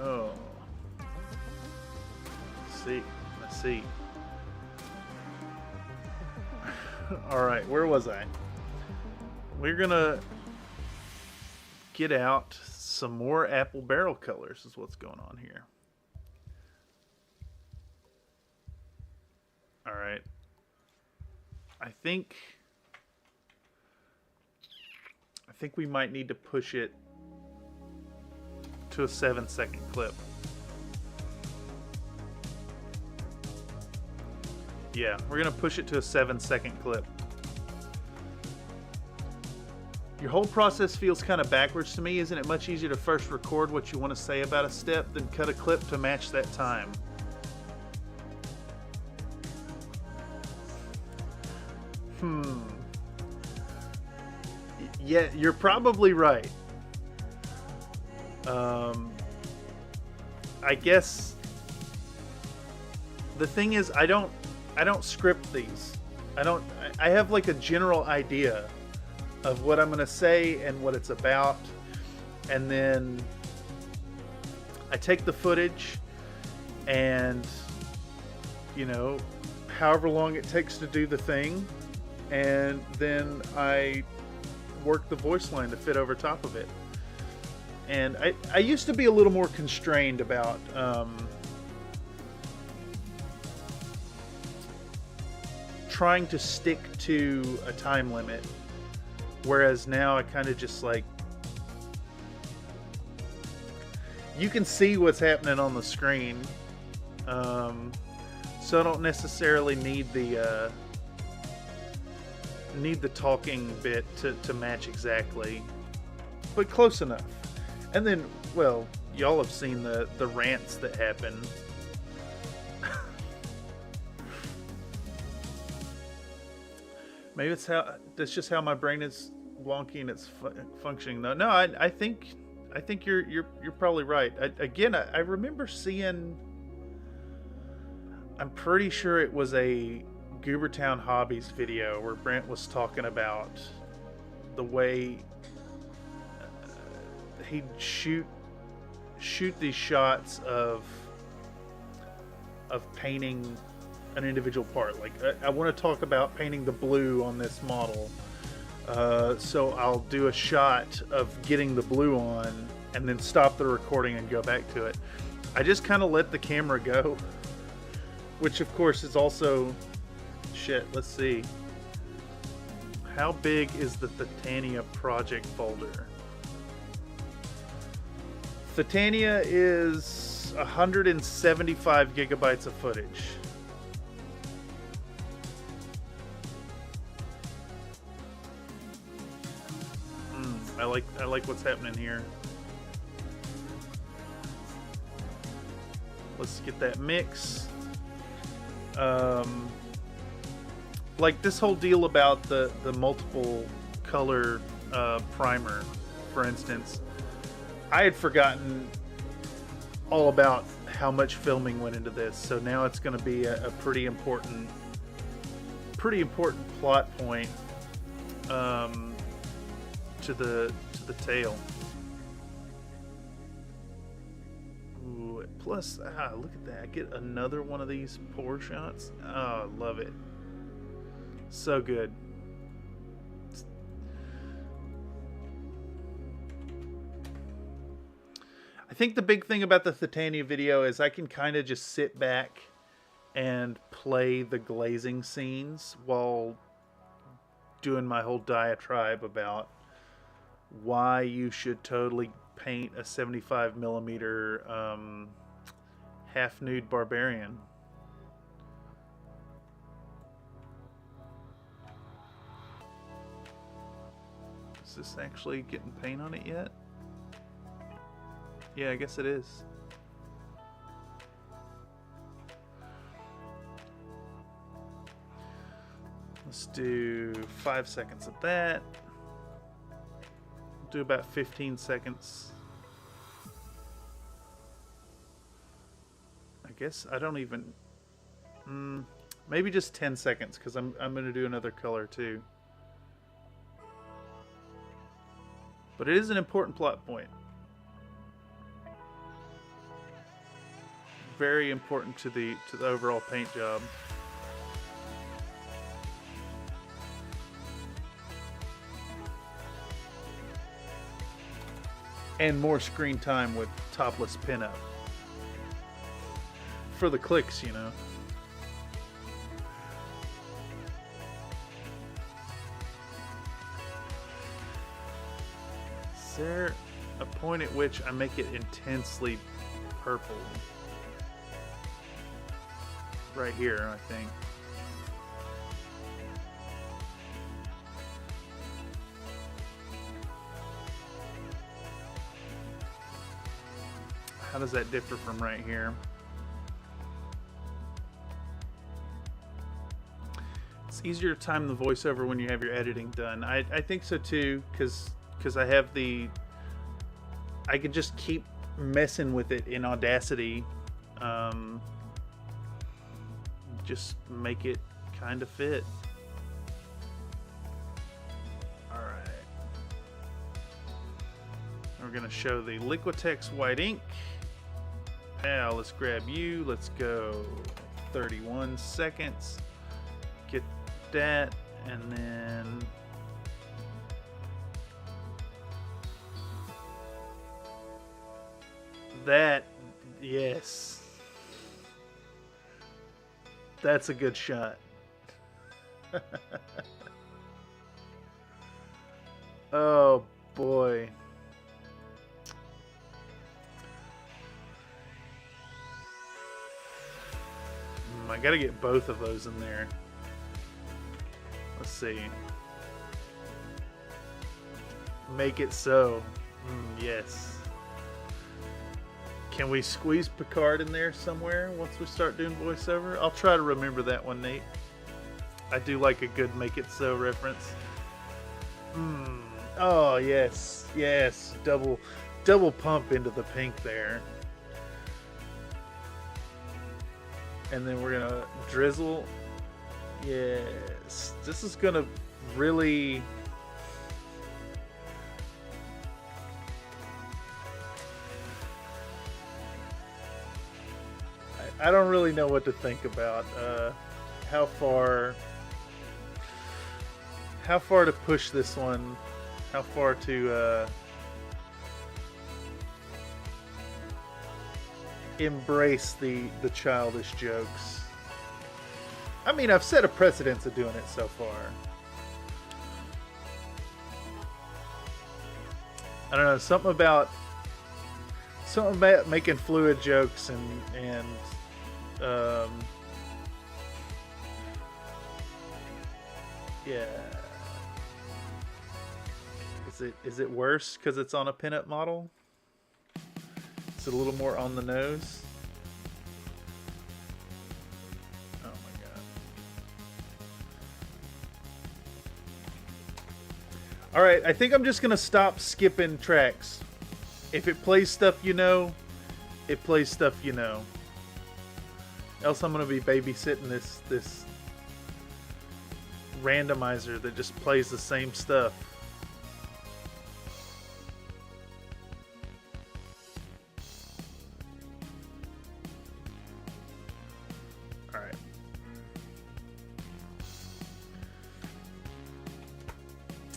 Oh. Let's see. Alright, where was I? We're gonna get out some more apple barrel colors is what's going on here. Alright. I think we might need to push it to a 7-second clip. Yeah, we're gonna push it to a 7-second clip. Your whole process feels kind of backwards to me. Isn't it much easier to first record what you want to say about a step, then cut a clip to match that time? Yeah, you're probably right. I guess the thing is, I don't script these. I have like a general idea of what I'm going to say and what it's about. And then I take the footage and, you know, however long it takes to do the thing. And then I work the voice line to fit over top of it. And I used to be a little more constrained about trying to stick to a time limit, whereas now I kind of just like, you can see what's happening on the screen, so I don't necessarily need the talking bit to match exactly, but close enough. And then, well, y'all have seen the rants that happen. Maybe that's just how my brain is wonky and it's functioning though. No, I think you're probably right. I remember seeing, I'm pretty sure it was a Goobertown Hobbies video where Brent was talking about the way he'd shoot these shots of painting an individual part. Like I want to talk about painting the blue on this model, so I'll do a shot of getting the blue on and then stop the recording and go back to it. I just kind of let the camera go, which of course is also shit. Let's see, how big is the Thitania project folder? Thitania is 175 gigabytes of footage. I like what's happening here. Let's get that mix. Like this whole deal about the multiple color primer, for instance. I had forgotten all about how much filming went into this, so now it's going to be a pretty important plot point to the tail. Ooh, plus, look at that! I get another one of these pour shots. Oh, love it! So good. I think the big thing about the Thitania video is I can kind of just sit back and play the glazing scenes while doing my whole diatribe about why you should totally paint a 75 millimeter half nude barbarian. Is this actually getting paint on it yet? Yeah, I guess it is. Let's do 5 seconds of that. Do about 15 seconds. I guess I don't even... maybe just 10 seconds, because I'm going to do another color too. But it is an important plot point. Very important to the overall paint job. And more screen time with topless pinup. For the clicks, you know. Is there a point at which I make it intensely purple? Right here, I think. How does that differ from right here? easier to time the voiceover when you have your editing done. I think so too, because I have I can just keep messing with it in Audacity. Just make it kind of fit. Alright. We're going to show the Liquitex white ink. Pal, let's grab you. Let's go 31 seconds. Get that, and then that, yes. That's a good shot. Oh boy. I gotta get both of those in there. Let's see. Make it so. Yes. Can we squeeze Picard in there somewhere once we start doing voiceover? I'll try to remember that one, Nate. I do like a good make it so reference. Oh, yes. Yes. Double pump into the pink there. And then we're gonna drizzle. Yes. This is gonna really... I don't really know what to think about how far to push this one, how far to embrace the childish jokes. I mean, I've set a precedence of doing it so far. I don't know, something about making fluid jokes and yeah. Is it worse because it's on a pinup model? Is it a little more on the nose? Oh my god. Alright, I think I'm just gonna stop skipping tracks. If it plays stuff you know, it plays stuff you know. Else I'm gonna be babysitting this randomizer that just plays the same stuff. Alright.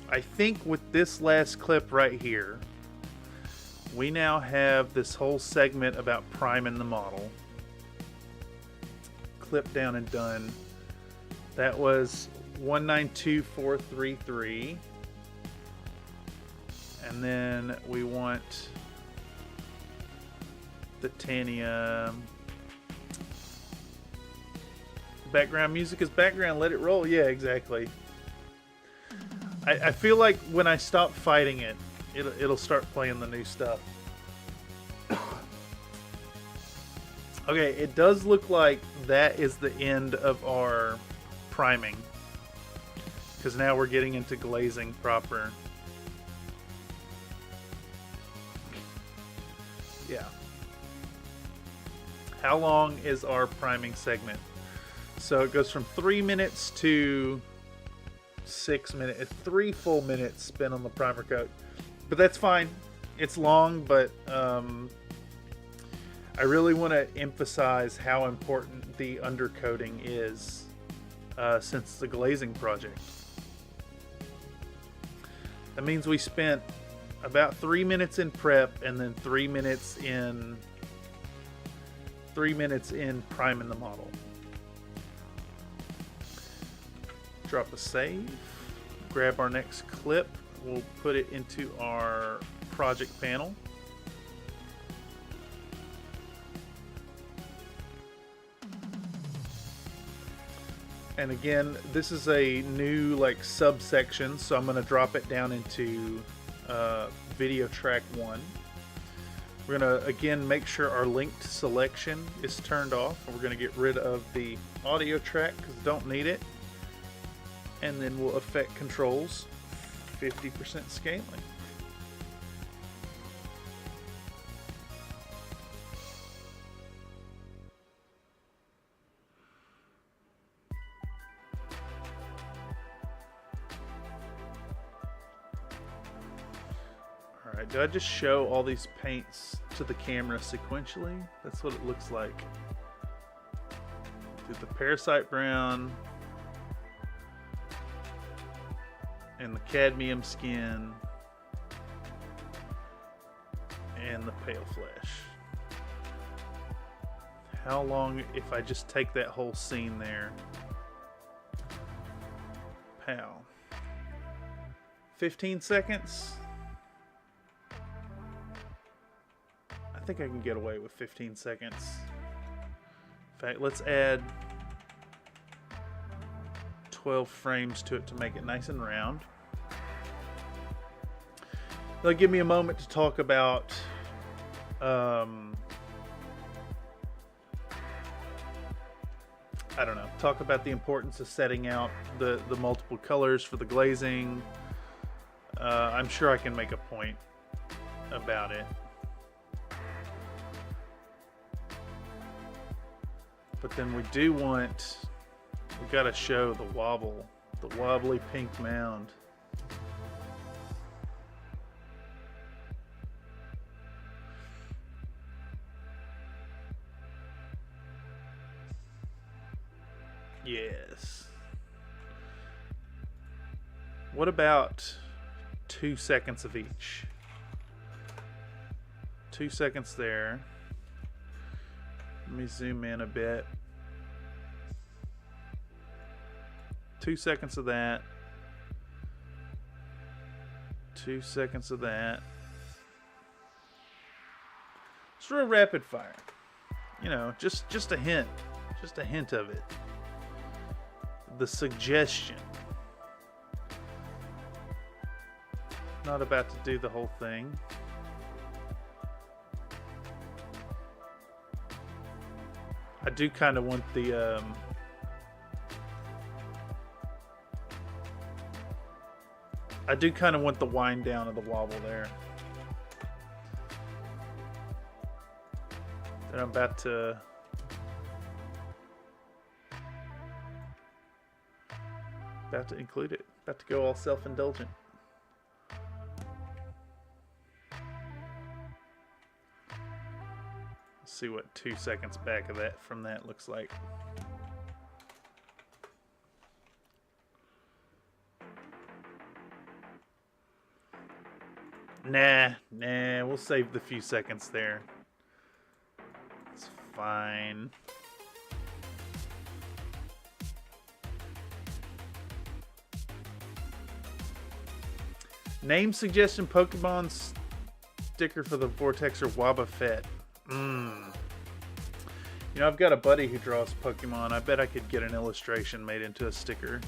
I think with this last clip right here, we now have this whole segment about priming the model. Clip down and done. That was 192433. And then we want Thitania. Background music is background, let it roll. Yeah, exactly. I feel like when I stop fighting it, it'll start playing the new stuff. Okay, it does look like that is the end of our priming, because now we're getting into glazing proper. Yeah. How long is our priming segment? So it goes from 3 minutes to 6 minutes. 3 full minutes spent on the primer coat. But that's fine. It's long, but I really want to emphasize how important the undercoating is since it's a glazing project. That means we spent about 3 minutes in prep and then 3 minutes in priming the model. Drop a save. Grab our next clip. We'll put it into our project panel. And again, this is a new subsection, so I'm going to drop it down into video track 1. We're going to again make sure our linked selection is turned off. We're going to get rid of the audio track because we don't need it. And then we'll affect controls 50% scaling. Alright, do I just show all these paints to the camera sequentially? That's what it looks like. Do the parasite brown and the cadmium skin and the pale flesh. How long if I just take that whole scene there? Pow. 15 seconds? I think I can get away with 15 seconds. In fact, let's add 12 frames to it to make it nice and round. That'll give me a moment to talk about I don't know, talk about the importance of setting out the multiple colors for the glazing. I'm sure I can make a point about it. But then we do want, we gotta show the wobble, the wobbly pink mound. Yes. What about 2 seconds of each? 2 seconds there. Let me zoom in a bit. 2 seconds of that. 2 seconds of that. Sort of rapid fire. You know, just a hint. Just a hint of it. The suggestion. Not about to do the whole thing. I do kind of want the wind down of the wobble there. Then I'm about to include it. About to go all self-indulgent. Let's see what 2 seconds back of that from that looks like. Nah, we'll save the few seconds there. It's fine. Name suggestion Pokemon sticker for the Vortex or Wobbuffet. You know, I've got a buddy who draws Pokemon. I bet I could get an illustration made into a sticker.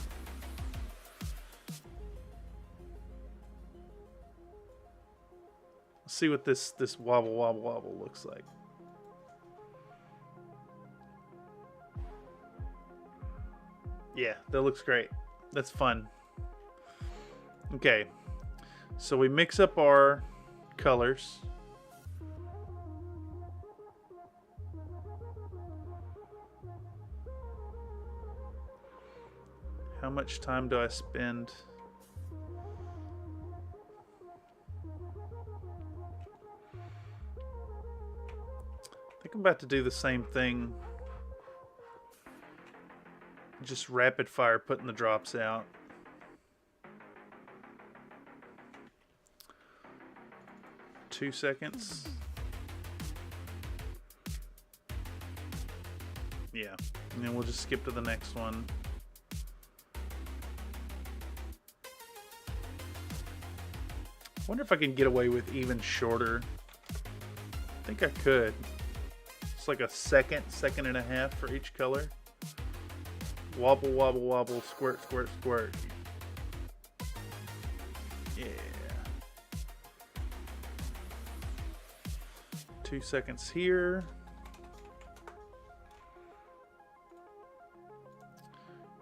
Let's see what this wobble looks like. Yeah, that looks great. That's fun. Okay. So we mix up our colors. How much time do I spend? I think I'm about to do the same thing. Just rapid fire putting the drops out. Two seconds. Yeah, and then we'll just skip to the next one. Wonder if I can get away with even shorter. I think I could. It's like a second and a half for each color. Wobble, wobble, wobble, squirt, squirt, squirt. Yeah. 2 seconds here.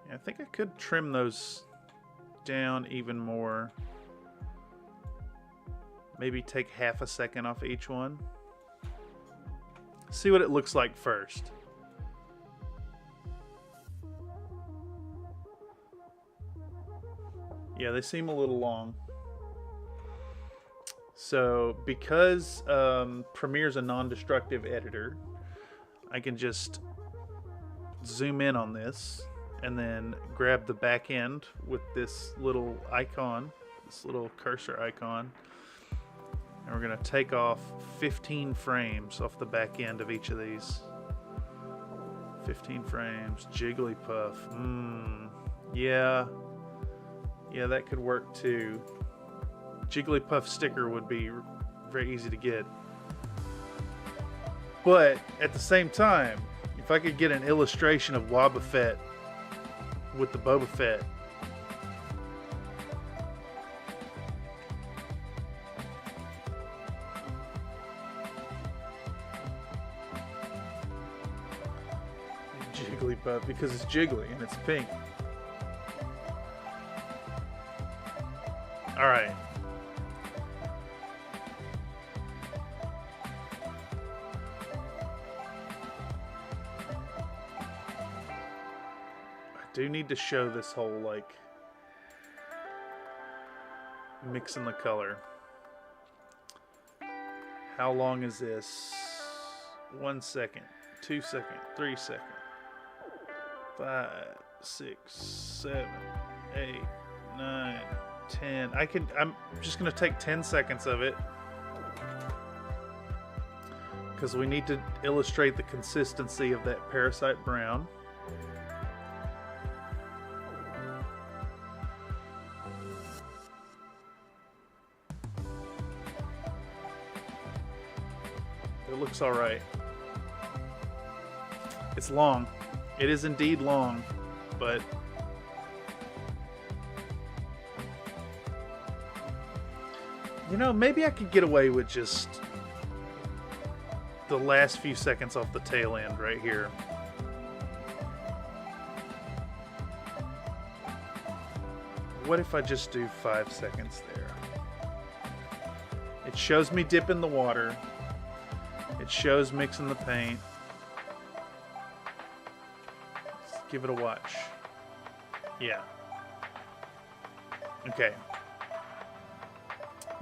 Yeah, I think I could trim those down even more. Maybe take half a second off each one. See what it looks like first. Yeah, they seem a little long. So because Premiere's a non-destructive editor, I can just zoom in on this and then grab the back end with this little icon, this little cursor icon, and we're going to take off 15 frames off the back end of each of these. 15 frames. Jigglypuff. Yeah, that could work too. Jigglypuff sticker would be very easy to get. But at the same time, if I could get an illustration of Wobba Fett with the Boba Fett, Jigglypuff, because it's jiggly and it's pink. All right. I do need to show this whole, like, mixing the color. How long is this? 1 second, 2 seconds, 3 seconds, 5, 6, 7, 8, 9, 10. I'm just gonna take 10 seconds of it because we need to illustrate the consistency of that parasite brown. It looks all right. It's long. It is indeed long, but you know, maybe I could get away with just the last few seconds off the tail end right here. What if I just do 5 seconds there? It shows me dipping the water. It shows mixing the paint. Let's give it a watch. Yeah. Okay.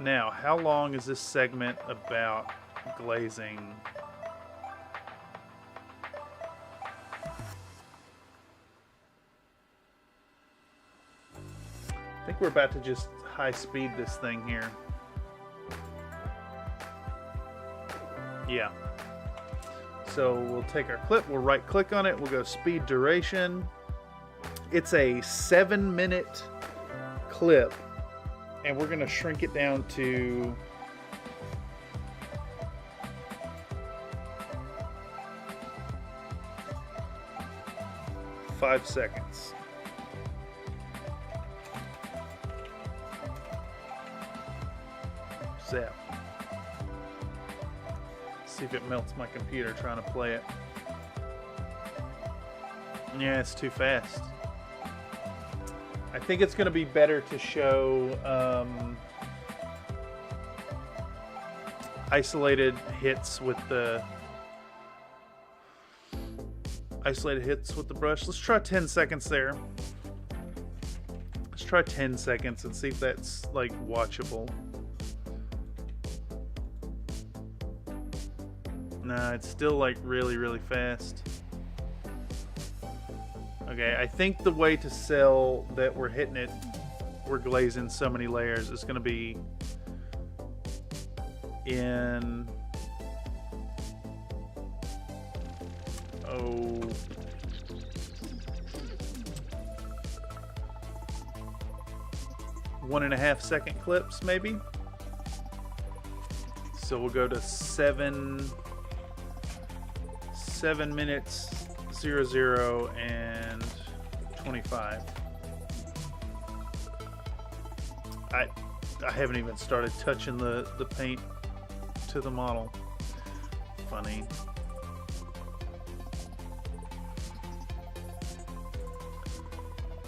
Now, how long is this segment about glazing? I think we're about to just high speed this thing here. Yeah. So we'll take our clip, we'll right click on it, we'll go speed duration. It's a 7-minute clip, and we're gonna shrink it down to 5 seconds. Zap. See if it melts my computer trying to play it. Yeah, it's too fast. I think it's going to be better to show isolated hits with the brush. Let's try 10 seconds there. Let's try 10 seconds and see if that's like watchable. Nah, it's still like really, really fast. Okay, I think the way to sell that we're hitting it, we're glazing so many layers, is going to be in 1.5 second clips maybe. So we'll go to 7 minutes 00 and 25. I haven't even started touching the paint to the model. Funny.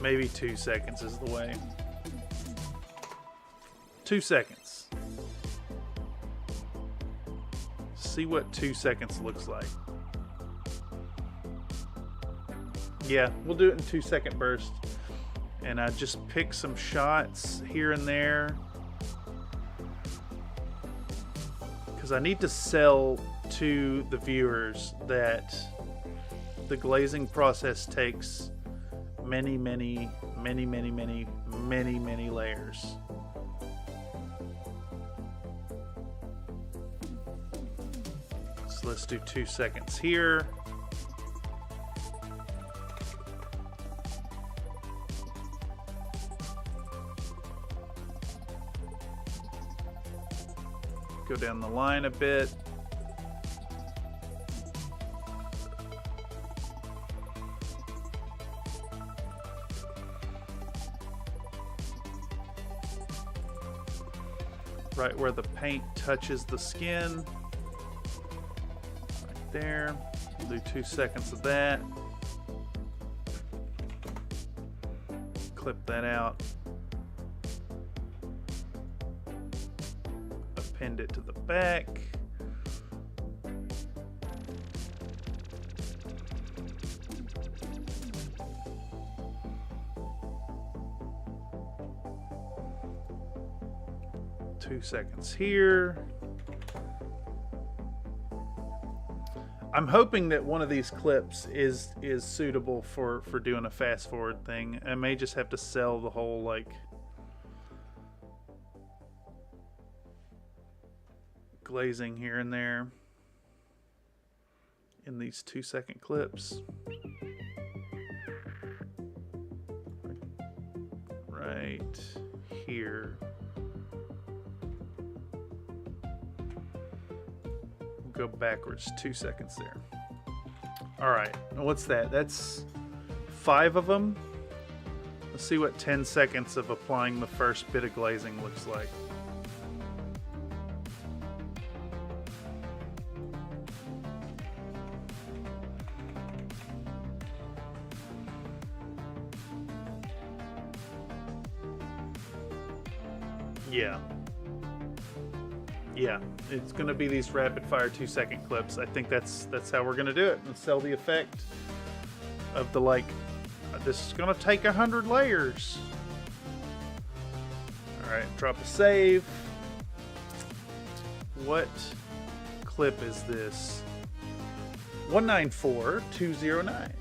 Maybe 2 seconds is the way. 2 seconds. See what 2 seconds looks like. Yeah, we'll do it in 2 second bursts. And I just pick some shots here and there. Because I need to sell to the viewers that the glazing process takes many layers. So let's do 2 seconds here. Go down the line a bit. Right where the paint touches the skin. Right there. We'll do 2 seconds of that. Clip that out. Append it to the back. Two seconds here. I'm hoping that one of these clips is suitable for doing a fast forward thing. I may just have to sell the whole like glazing here and there in these 2 second clips. Right here. We'll go backwards 2 seconds there. All right, what's that? That's 5 of them. Let's see what 10 seconds of applying the first bit of glazing looks like. Yeah, it's going to be these rapid fire 2 second clips. I think that's how we're going to do it and sell the effect of the like, this is going to take 100 layers. All right, drop a save. What clip is this? 194209.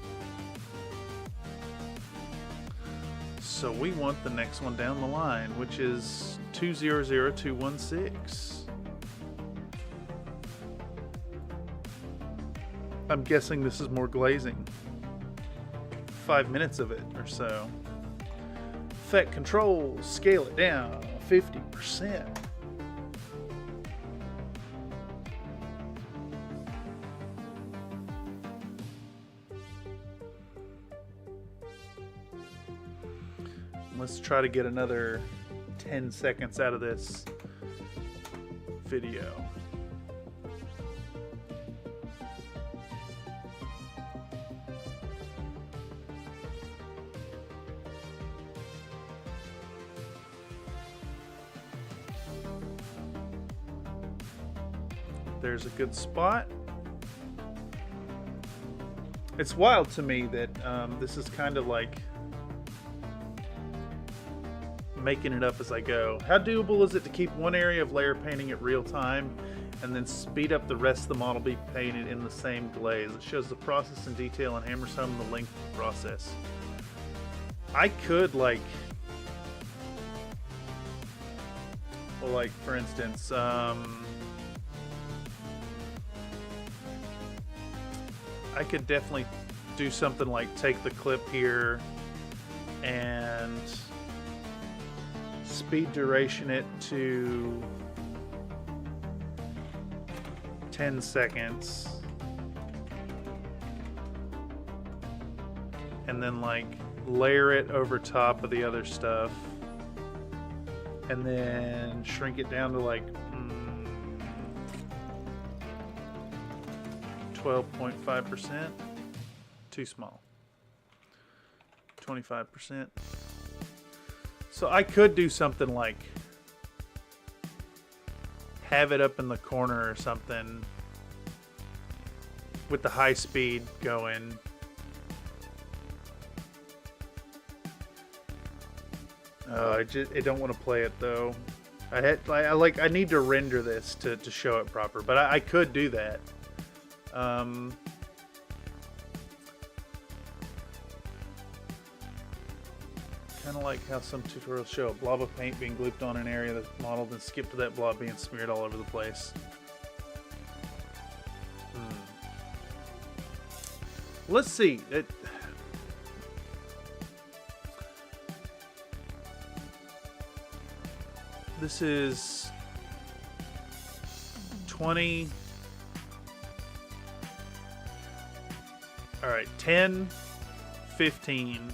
So we want the next one down the line, which is 200216. I'm guessing this is more glazing. 5 minutes of it or so. Effect controls, scale it down 50%. Let's try to get another 10 seconds out of this video. There's a good spot. It's wild to me that this is kind of like making it up as I go. How doable is it to keep one area of layer painting at real time and then speed up the rest of the model be painted in the same glaze? It shows the process in detail and hammers home the length of the process. I could like for instance, I could definitely do something like take the clip here and speed duration it to 10 seconds and then like layer it over top of the other stuff and then shrink it down to like 12.5%. Too small. 25%. So I could do something like have it up in the corner or something with the high speed going. I don't want to play it though. I need to render this to show it proper, but I could do that. Kind of like how some tutorials show a blob of paint being glued on an area that's modeled and skip to that blob being smeared all over the place. Let's see. This is 20. All right, 10, 15,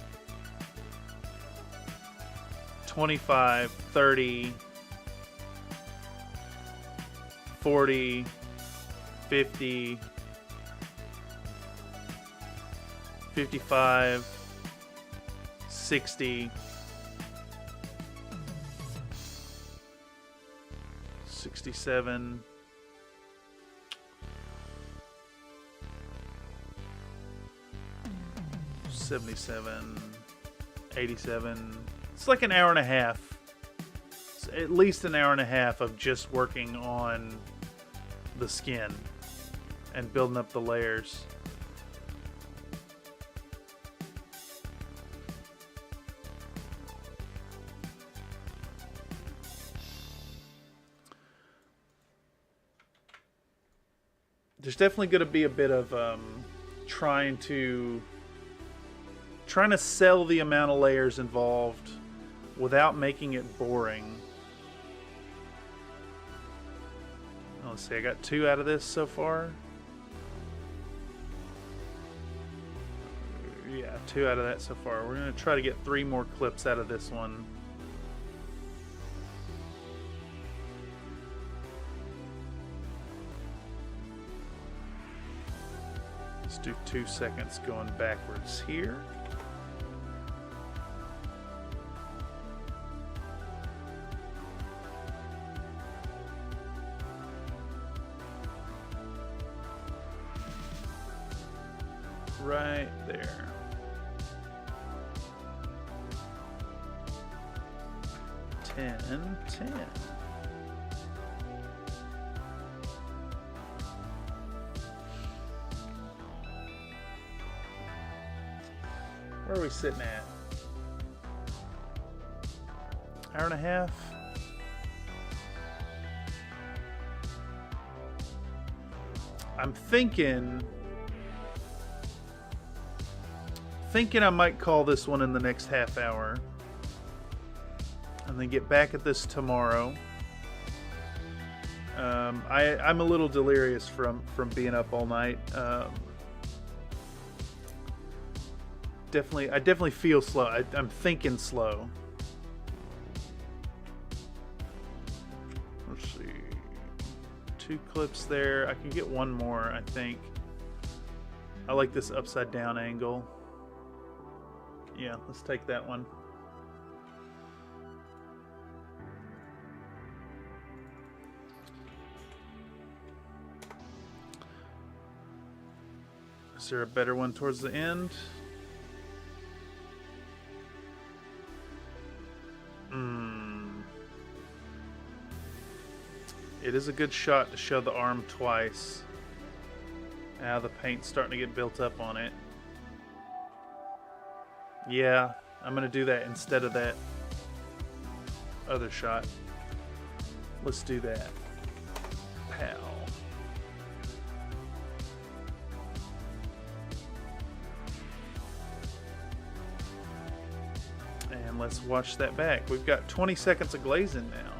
25, 30, 40, 50, 55, 60, 67, 77, 87. It's like an hour and a half. It's at least an hour and a half of just working on the skin and building up the layers. There's definitely going to be a bit of trying to sell the amount of layers involved without making it boring. Let's see, I got 2 out of this so far. Yeah, 2 out of that so far. We're going to try to get 3 more clips out of this one. Let's do 2 seconds going backwards here. Right there. Ten. Where are we sitting at? Hour and a half? I'm thinking I might call this one in the next half hour and then get back at this tomorrow. I'm a little delirious from being up all night. I definitely feel slow. I'm thinking slow. Let's see. 2 clips there. I can get 1 more, I think. I like this upside down angle. Yeah, let's take that one. Is there a better one towards the end? It is a good shot to show the arm twice. Now the paint's starting to get built up on it. Yeah, I'm going to do that instead of that other shot. Let's do that. Pow. And let's watch that back. We've got 20 seconds of glazing now.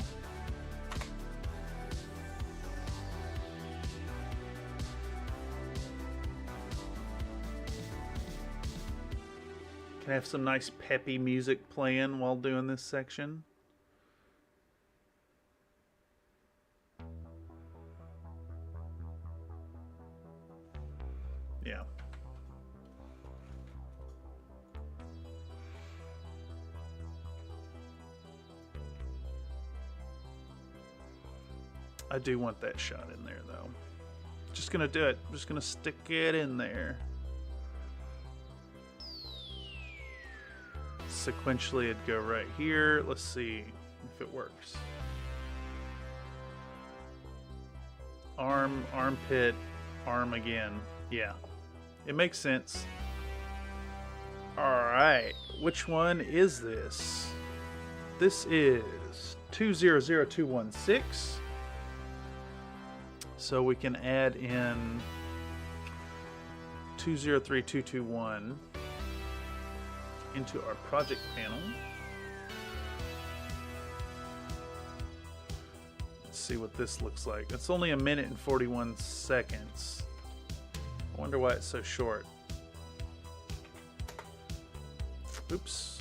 Can I have some nice peppy music playing while doing this section? Yeah. I do want that shot in there, though. Just gonna do it. Just gonna stick it in there. Sequentially, it'd go right here. Let's see if it works. Arm, armpit, arm again. Yeah, it makes sense. Alright, which one is this? This is 200216. So we can add in 203221 into our project panel. Let's see what this looks like. It's only 1 minute and 41 seconds. I wonder why it's so short. Oops.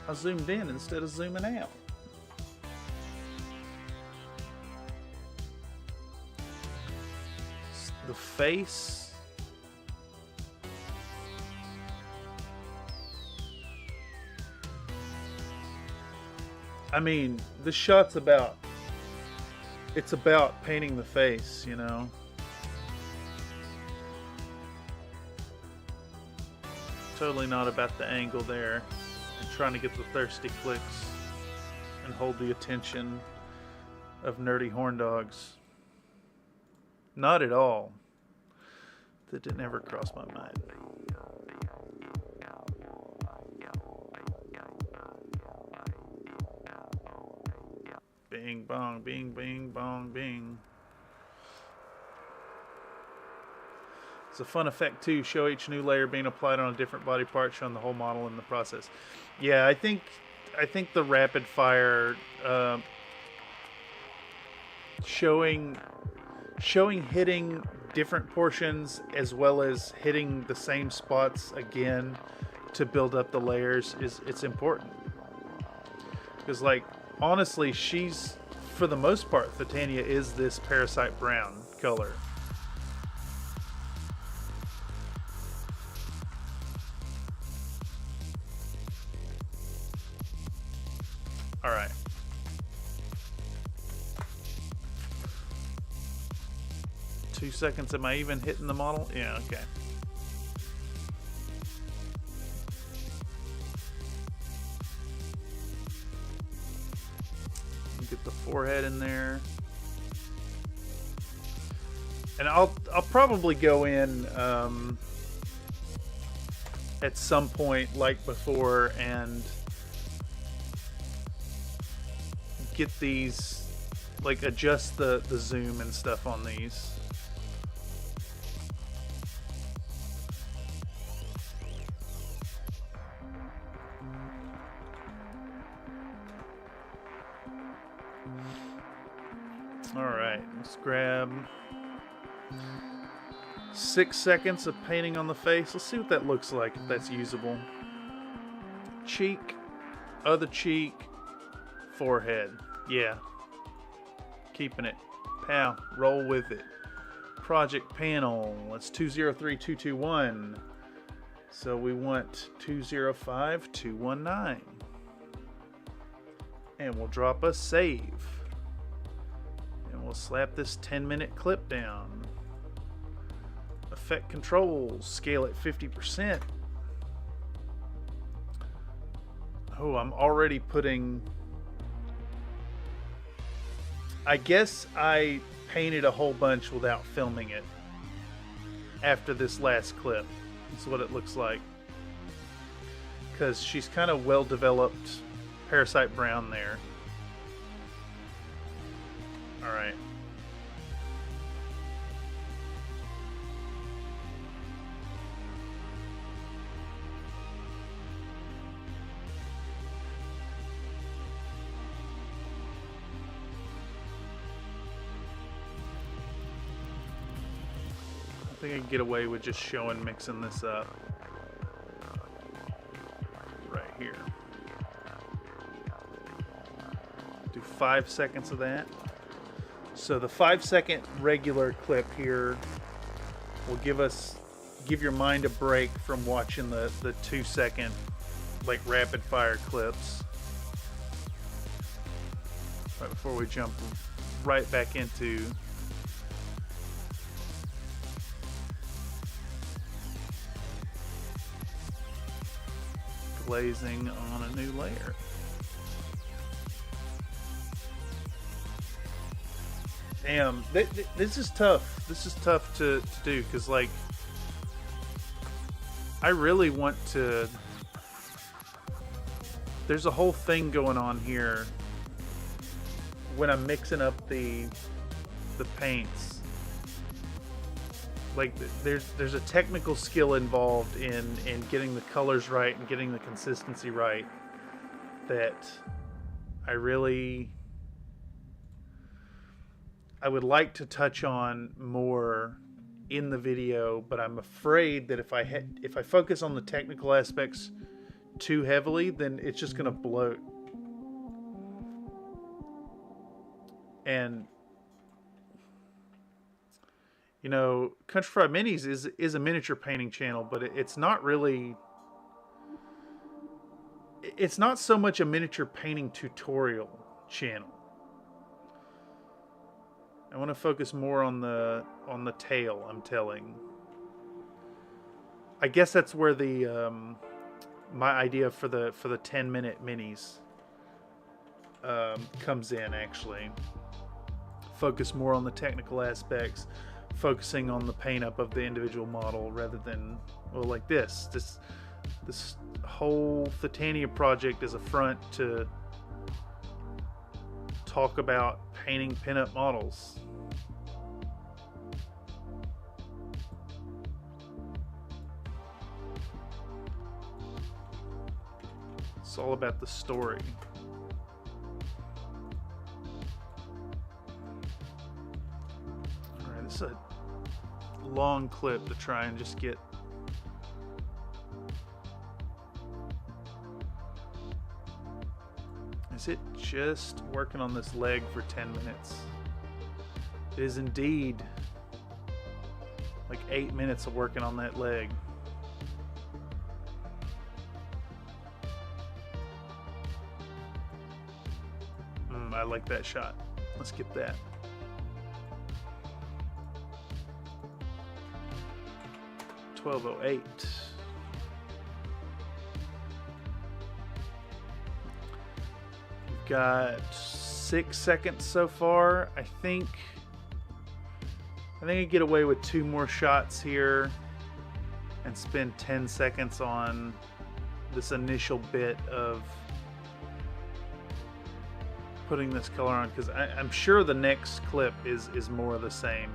I zoomed in instead of zooming out. The face. I mean, the shot's about, it's about painting the face, you know. Totally not about the angle there and trying to get the thirsty clicks and hold the attention of nerdy horn dogs. Not at all. That didn't ever cross my mind. Bing bong, bing, bing, bong, bing. It's a fun effect too. Show each new layer being applied on a different body part, showing the whole model in the process. Yeah, I think the rapid fire showing hitting different portions as well as hitting the same spots again to build up the layers it's important. Because, like, honestly, she's, for the most part, Thitania is this parasite brown color. Alright. Two seconds, am I even hitting the model? Yeah, okay. Get the forehead in there. And I'll probably go in at some point like before and get these, like, adjust the zoom and stuff on these. Alright, let's grab 6 seconds of painting on the face. Let's see what that looks like, if that's usable. Cheek, other cheek, forehead. Yeah. Keeping it. Pow. Roll with it. Project panel. That's 203221. So we want 205219. And we'll drop a save. And we'll slap this 10-minute clip down. Effect controls. Scale at 50%. Oh, I'm already putting... I guess I painted a whole bunch without filming it after this last clip. That's what it looks like. Because she's kind of well-developed parasite brown there. Alright. I think I can get away with just showing mixing this up right here. Do 5 seconds of that. So the 5-second regular clip here will give your mind a break from watching the 2-second like rapid fire clips. right before we jump right back into glazing on a new layer. Damn, this is tough. This is tough to do because, like, I really want to. There's a whole thing going on here when I'm mixing up the paints. Like, there's a technical skill involved in getting the colors right and getting the consistency right that I would like to touch on more in the video, but I'm afraid that if I focus on the technical aspects too heavily, then it's just gonna bloat. And you know, Country Fried Minis is a miniature painting channel, but it's not really. It's not so much a miniature painting tutorial channel. I want to focus more on the tale I'm telling. I guess that's where the my idea for the 10-minute minis comes in. Actually, focus more on the technical aspects, focusing on the paint up of the individual model rather than, well, like this whole Thitania project is a front to talk about painting pinup models. It's all about the story. Alright, this is a long clip to try and just get. Is it just working on this leg for 10 minutes? It is indeed like 8 minutes of working on that leg. I like that shot. Let's get that. $12.08. We've got 6 seconds so far. I think I get away with 2 more shots here and spend 10 seconds on this initial bit of putting this color on, because I'm sure the next clip is more of the same.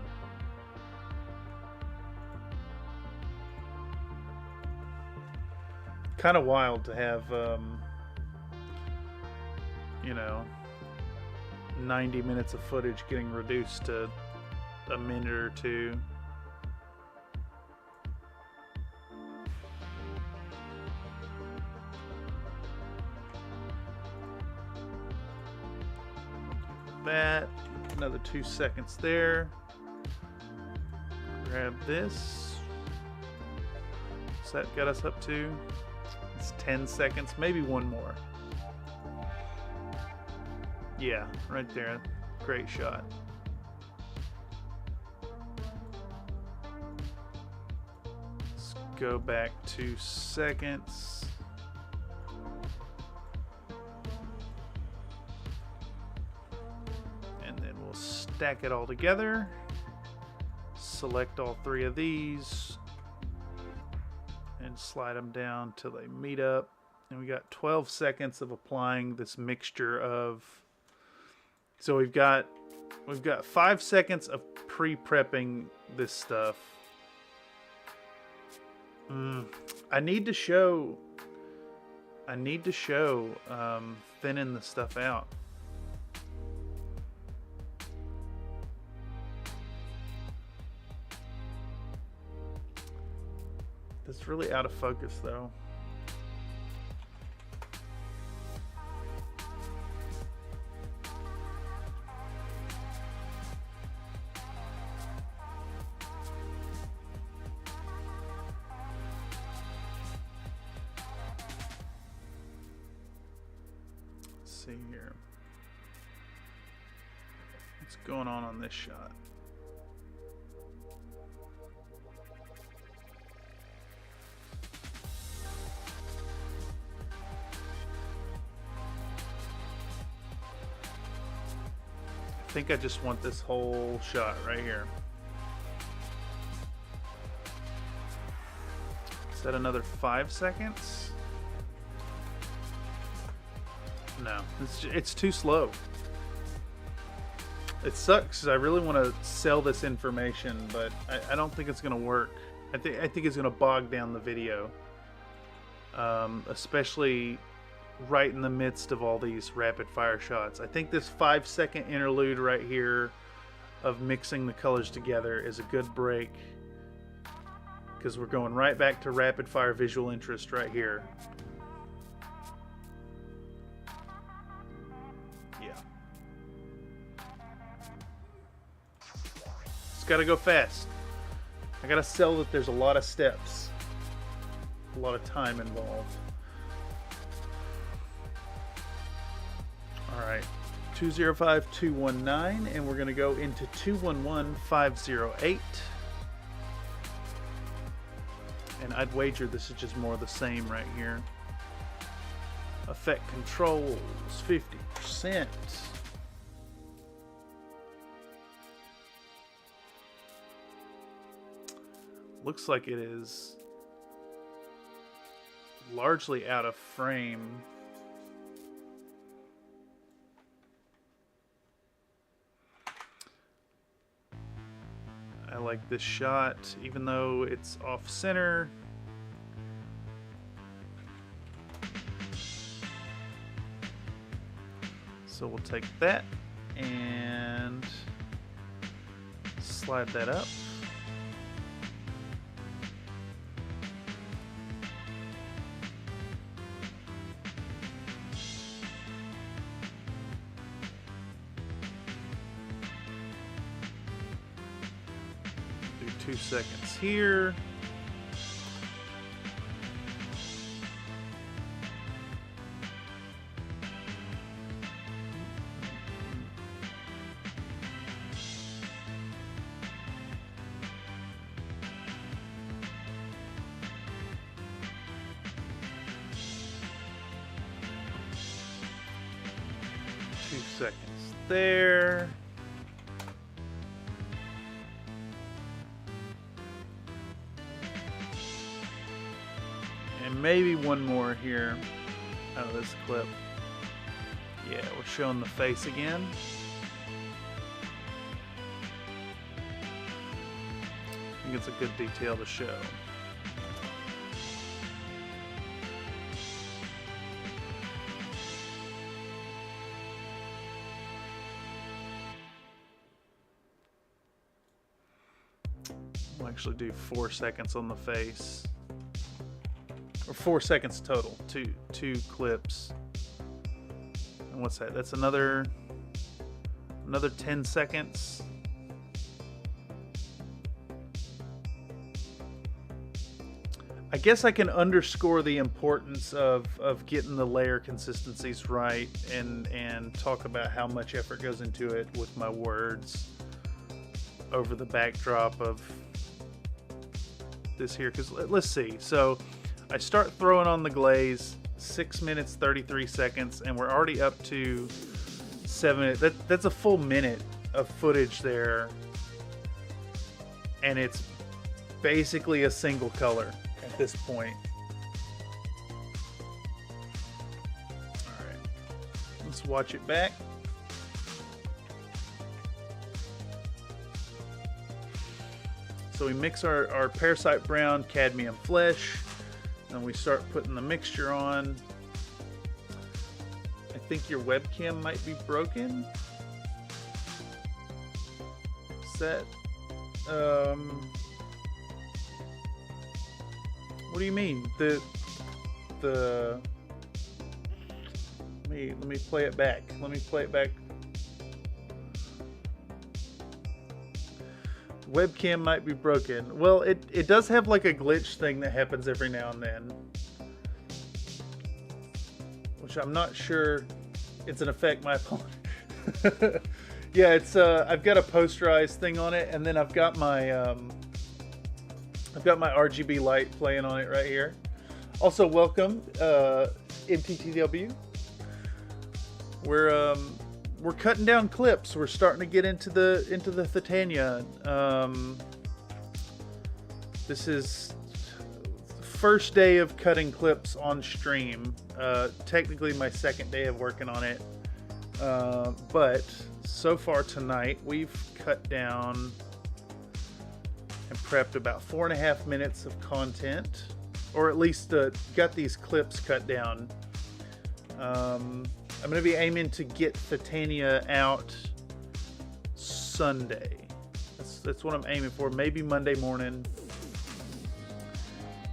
Kind of wild to have, you know, 90 minutes of footage getting reduced to a minute or two. That, another 2 seconds there. Grab this. So that got us up to, it's 10 seconds, maybe one more. Yeah, right there. Great shot. Let's go back 2 seconds. Stack it all together, select all 3 of these, and slide them down till they meet up. And we got 12 seconds of applying this mixture of, so we've got 5 seconds of pre-prepping this stuff. I need to show thinning the stuff out. That's really out of focus though. Let's see here. What's going on this shot? I think I just want this whole shot right here. Is that another 5 seconds? No, it's too slow. It sucks because I really want to sell this information, but I don't think it's going to work. I think it's going to bog down the video, especially right in the midst of all these rapid fire shots. I think this 5-second interlude right here of mixing the colors together is a good break, because we're going right back to rapid fire visual interest right here. Yeah. It's got to go fast. I got to sell that there's a lot of steps, a lot of time involved. All right, 205-219, and we're going to go into 211-508. And I'd wager this is just more of the same right here. Effect controls, 50%. Looks like it is largely out of frame. I like this shot, even though it's off center. So we'll take that and slide that up. Do 2 seconds here. Seconds there. And maybe one more here out of this clip. Yeah, we're showing the face again. I think it's a good detail to show. We'll actually do 4 seconds on the face, or 4 seconds total. Two clips. And what's that? That's another 10 seconds. I guess I can underscore the importance of getting the layer consistencies right, and talk about how much effort goes into it with my words over the backdrop of this here. Because let's see, so I start throwing on the glaze, 6 minutes 33 seconds, and we're already up to 7 minutes. That's a full minute of footage there, and it's basically a single color at this point. Alright, let's watch it back. So we mix our parasite brown cadmium flesh, and we start putting the mixture on. I think your webcam might be broken. Is that what do you mean? Let me play it back. Let me play it back. Webcam might be broken. Well, it does have like a glitch thing that happens every now and then, which I'm not sure it's an effect. My apologies. Yeah, it's I've got a posterized thing on it, and then I've got my RGB light playing on it right here. Also, welcome MTTW. We're cutting down clips. We're starting to get into the Thitania. This is first day of cutting clips on stream. Technically my second day of working on it. But so far tonight we've cut down and prepped about 4.5 minutes of content, or at least got these clips cut down. I'm going to be aiming to get Thitania out Sunday. That's what I'm aiming for. Maybe Monday morning.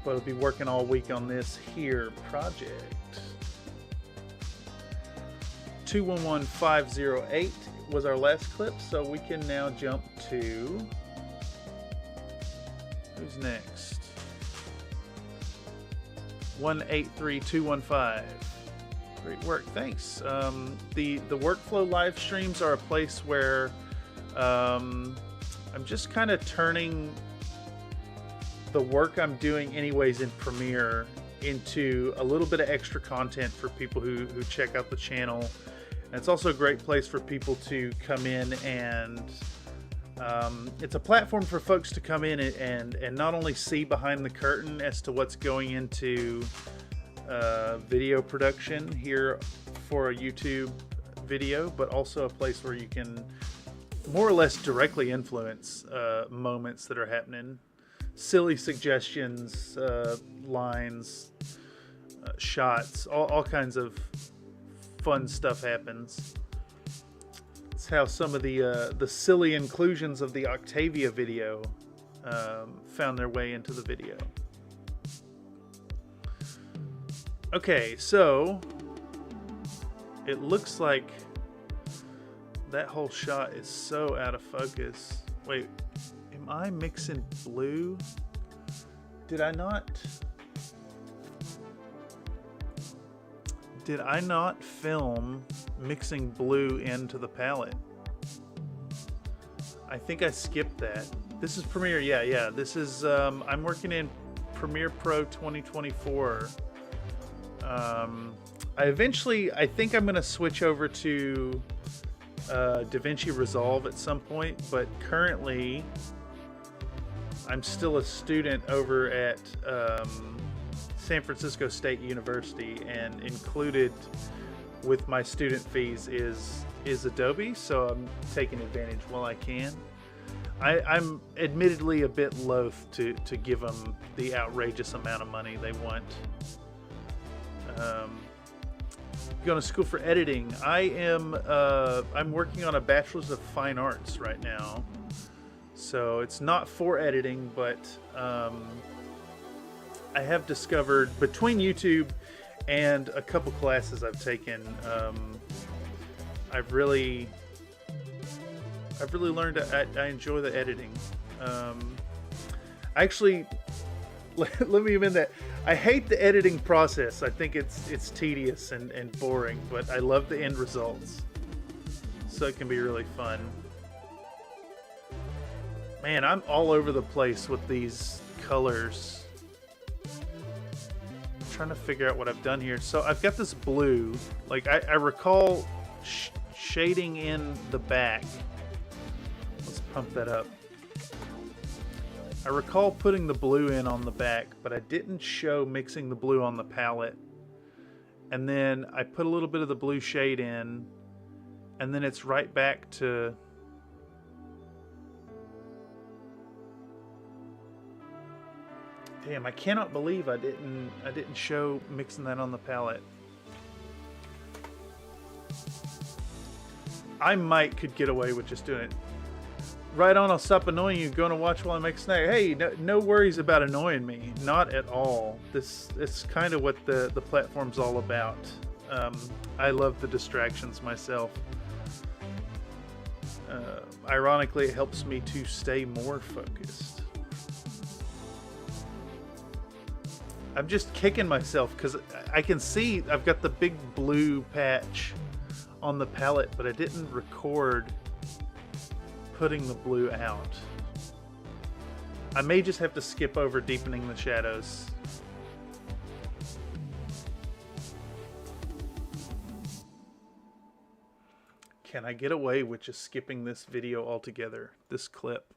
But I'll be working all week on this here project. 211508 was our last clip, so we can now jump to... Who's next? 183215. Great work, thanks. The workflow live streams are a place where I'm just kind of turning the work I'm doing anyways in Premiere into a little bit of extra content for people who check out the channel. And it's also a great place for people to come in and it's a platform for folks to come in and not only see behind the curtain as to what's going into video production here for a YouTube video, but also a place where you can more or less directly influence moments that are happening. Silly suggestions, lines, shots, all kinds of fun stuff happens. It's how some of the silly inclusions of the Oktavia video found their way into the video. Okay, so it looks like that whole shot is so out of focus. Wait, am I mixing blue? Did I not film mixing blue into the palette? I think I skipped that. This is Premiere, yeah. This is, I'm working in Premiere Pro 2024. I think I'm going to switch over to DaVinci Resolve at some point, but currently I'm still a student over at San Francisco State University, and included with my student fees is Adobe, so I'm taking advantage while I can. I'm admittedly a bit loath to give them the outrageous amount of money they want. Going to school for editing. I'm working on a bachelor's of fine arts right now, so it's not for editing, but I have discovered between YouTube and a couple classes I've taken, I've really learned I enjoy the editing. Actually, let me amend that. I hate the editing process. I think it's tedious and boring, but I love the end results. So it can be really fun. Man, I'm all over the place with these colors. I'm trying to figure out what I've done here. So I've got this blue. Like I recall shading in the back. Let's pump that up. I recall putting the blue in on the back, but I didn't show mixing the blue on the palette. And then I put a little bit of the blue shade in, and then it's right back to... Damn, I cannot believe I didn't show mixing that on the palette. I could get away with just doing it. Right on, I'll stop annoying you. Going to watch while I make snack. Hey, no worries about annoying me. Not at all. It's kind of what the platform's all about. I love the distractions myself. Ironically, it helps me to stay more focused. I'm just kicking myself because I can see I've got the big blue patch on the palette, but I didn't record putting the blue out. I may just have to skip over deepening the shadows. Can I get away with just skipping this video altogether? This clip?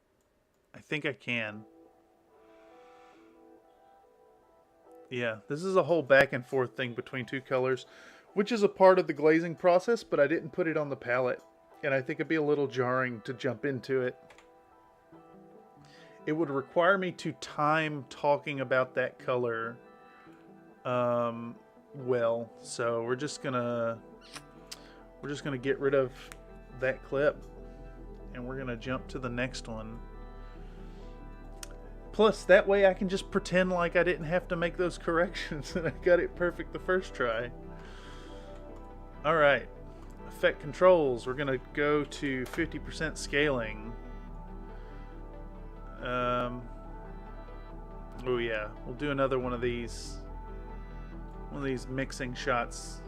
I think I can. Yeah, this is a whole back and forth thing between two colors, which is a part of the glazing process, but I didn't put it on the palette. And I think it'd be a little jarring to jump into it. It would require me to time talking about that color well. So we're just gonna get rid of that clip, and we're gonna jump to the next one. Plus, that way I can just pretend like I didn't have to make those corrections and I got it perfect the first try. Alright, effect controls. We're going to go to 50% scaling. Oh yeah, we'll do another one of these mixing shots,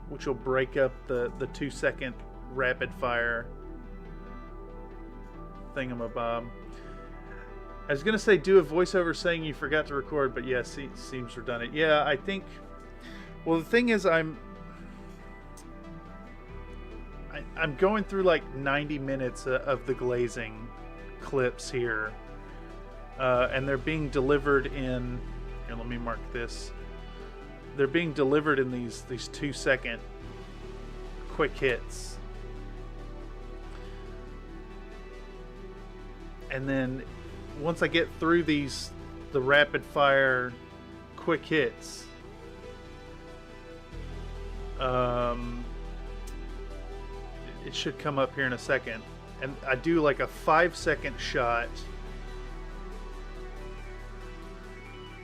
which will break up the 2-second rapid fire thingamabob. I was gonna say do a voiceover saying you forgot to record, but yes, it seems redundant. Yeah, I think. Well, the thing is, I'm going through like 90 minutes of the glazing clips here, and they're being delivered in. Here, let me mark this. They're being delivered in these 2-second quick hits, and then once I get through the rapid fire quick hits, it should come up here in a second. And I do like a 5-second shot.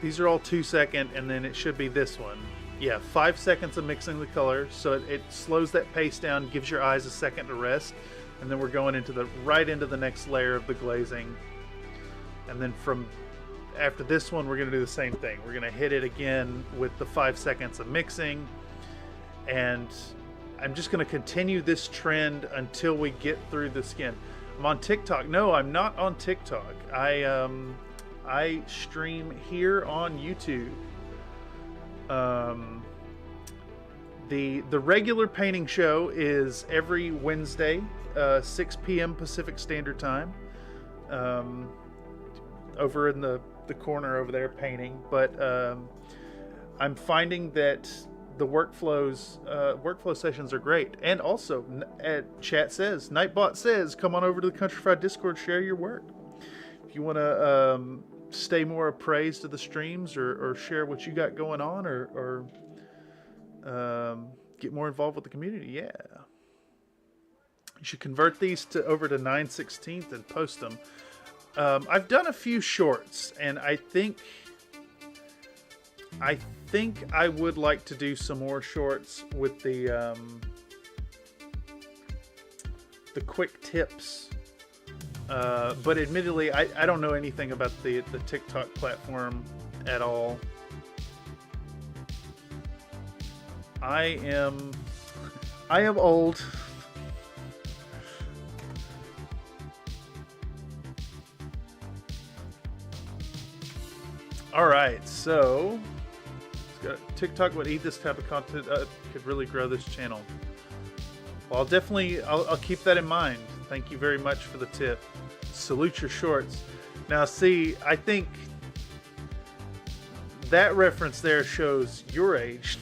These are all 2-second, and then it should be this one. Yeah, 5 seconds of mixing the color, so it slows that pace down, gives your eyes a second to rest, and then we're going right into the next layer of the glazing. And then from after this one, we're going to do the same thing. We're going to hit it again with the 5 seconds of mixing. And I'm just going to continue this trend until we get through the skin. I'm on TikTok. No, I'm not on TikTok. I stream here on YouTube. The regular painting show is every Wednesday, 6 p.m. Pacific Standard Time. Over in the corner over there painting, but I'm finding that the workflow sessions are great. And also, chat says, Nightbot says, come on over to the Countryfied Discord, share your work. If you want to stay more appraised of the streams, or share what you got going on, or get more involved with the community, yeah. You should convert these over to 9/16 and post them. I've done a few shorts, and I think I would like to do some more shorts with the quick tips. But admittedly, I don't know anything about the TikTok platform at all. I am old. Alright, so TikTok would eat this type of content could really grow this channel. Well, I'll keep that in mind. Thank you very much for the tip. Salute your shorts. Now see, I think that reference there shows your age.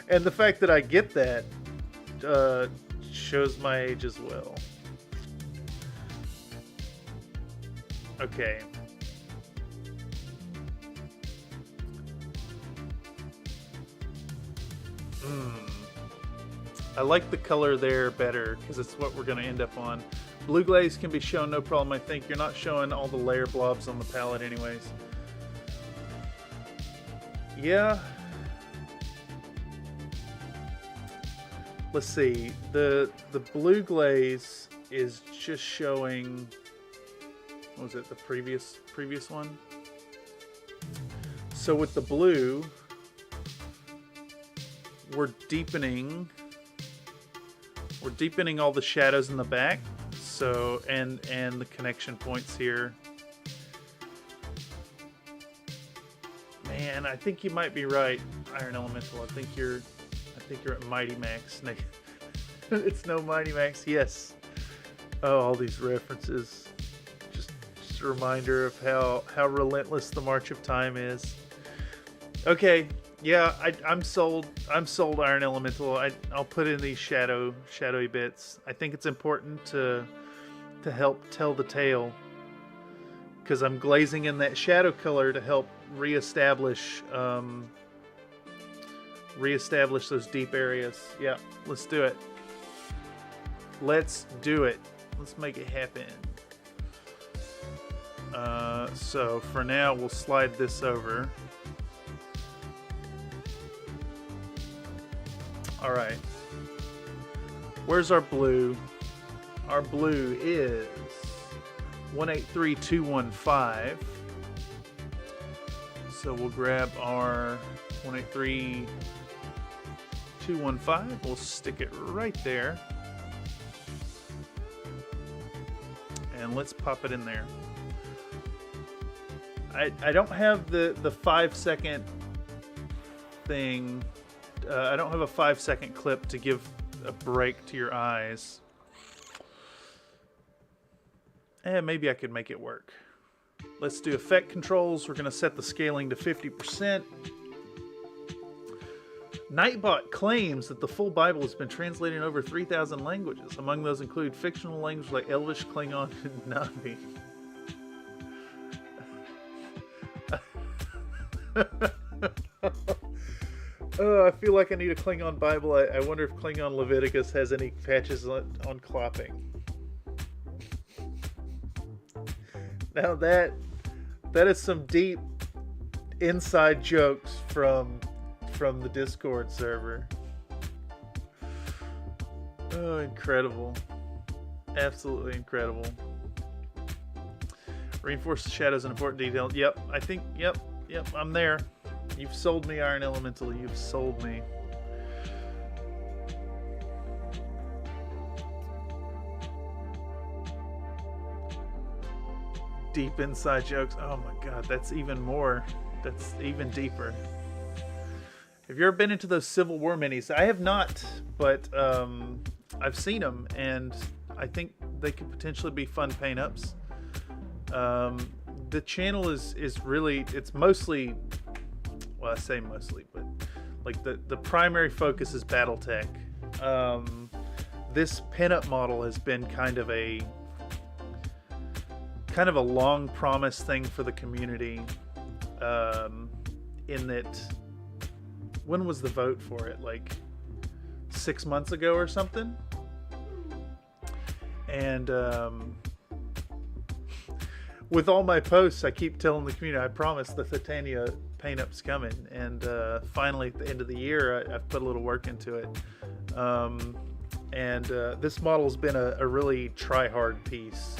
And the fact that I get that shows my age as well. Okay. I like the color there better because it's what we're going to end up on. Blue glaze can be shown, no problem. I think you're not showing all the layer blobs on the palette anyways. Yeah. Let's see. The blue glaze is just showing, what was it, the previous one? So with the blue, we're deepening all the shadows in the back. So, and the connection points here. Man, I think you might be right, Iron Elemental. I think you're at Mighty Max. It's no Mighty Max. Yes. Oh, all these references. Just a reminder of how relentless the march of time is. Okay. Yeah, I'm sold. I'm sold, Iron Elemental. I'll put in these shadowy bits. I think it's important to help tell the tale, because I'm glazing in that shadow color to help reestablish those deep areas. Yeah, let's do it. Let's do it. Let's make it happen. So for now, we'll slide this over. All right. Where's our blue? Our blue is 183215. So we'll grab our 183215. We'll stick it right there. And let's pop it in there. I don't have the 5-second thing. I don't have a 5-second clip to give a break to your eyes. Maybe I could make it work. Let's do effect controls. We're going to set the scaling to 50%. Nightbot claims that the full Bible has been translated in over 3,000 languages. Among those include fictional languages like Elvish, Klingon, and Navi. Oh, I feel like I need a Klingon Bible. I wonder if Klingon Leviticus has any patches on clopping. Now that is some deep inside jokes from the Discord server. Oh, incredible. Absolutely incredible. Reinforce the shadows and important detail. Yep, I think, yep, I'm there. You've sold me, Iron Elemental. You've sold me. Deep inside jokes. Oh my god, that's even more. That's even deeper. Have you ever been into those Civil War minis? I have not, but I've seen them, and I think they could potentially be fun paint-ups. The channel is really, it's mostly, well, I say mostly, but like the primary focus is Battletech. This pinup model has been kind of a long promised thing for the community, in that, when was the vote for it? Like 6 months ago or something? And with all my posts, I keep telling the community, I promise the Thitania paint-up's coming. And finally, at the end of the year, I've put a little work into it. This model's been a really try-hard piece,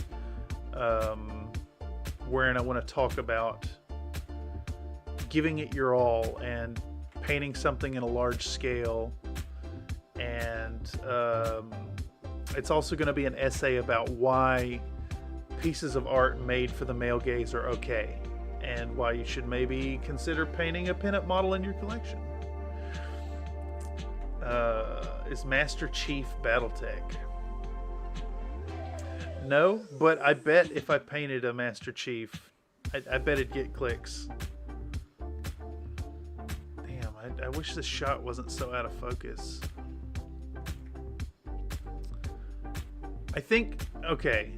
wherein I want to talk about giving it your all and painting something in a large scale. And it's also going to be an essay about why pieces of art made for the male gaze are okay, and why you should maybe consider painting a pinup model in your collection. Is Master Chief Battletech? No, but I bet if I painted a Master Chief, I bet it'd get clicks. Damn, I wish this shot wasn't so out of focus. I think, okay,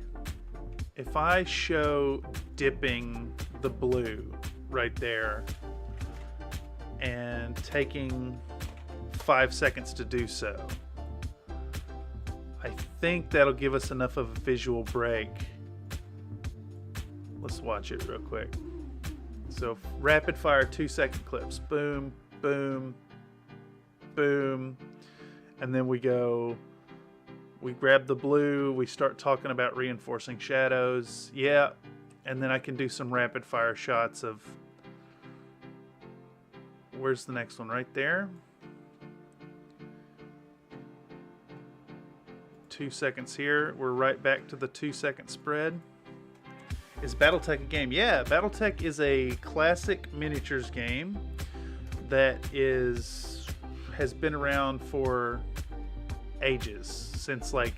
if I show dipping the blue right there and taking 5 seconds to do so, I think that'll give us enough of a visual break. Let's watch it real quick. So rapid fire 2-second clips. Boom, boom, boom. And then we grab the blue, we start talking about reinforcing shadows. Yeah. And then I can do some rapid fire shots of, where's the next one? Right there. 2 seconds here. We're right back to the 2-second spread. Is Battletech a game? Yeah, Battletech is a classic miniatures game that has been around for ages, since like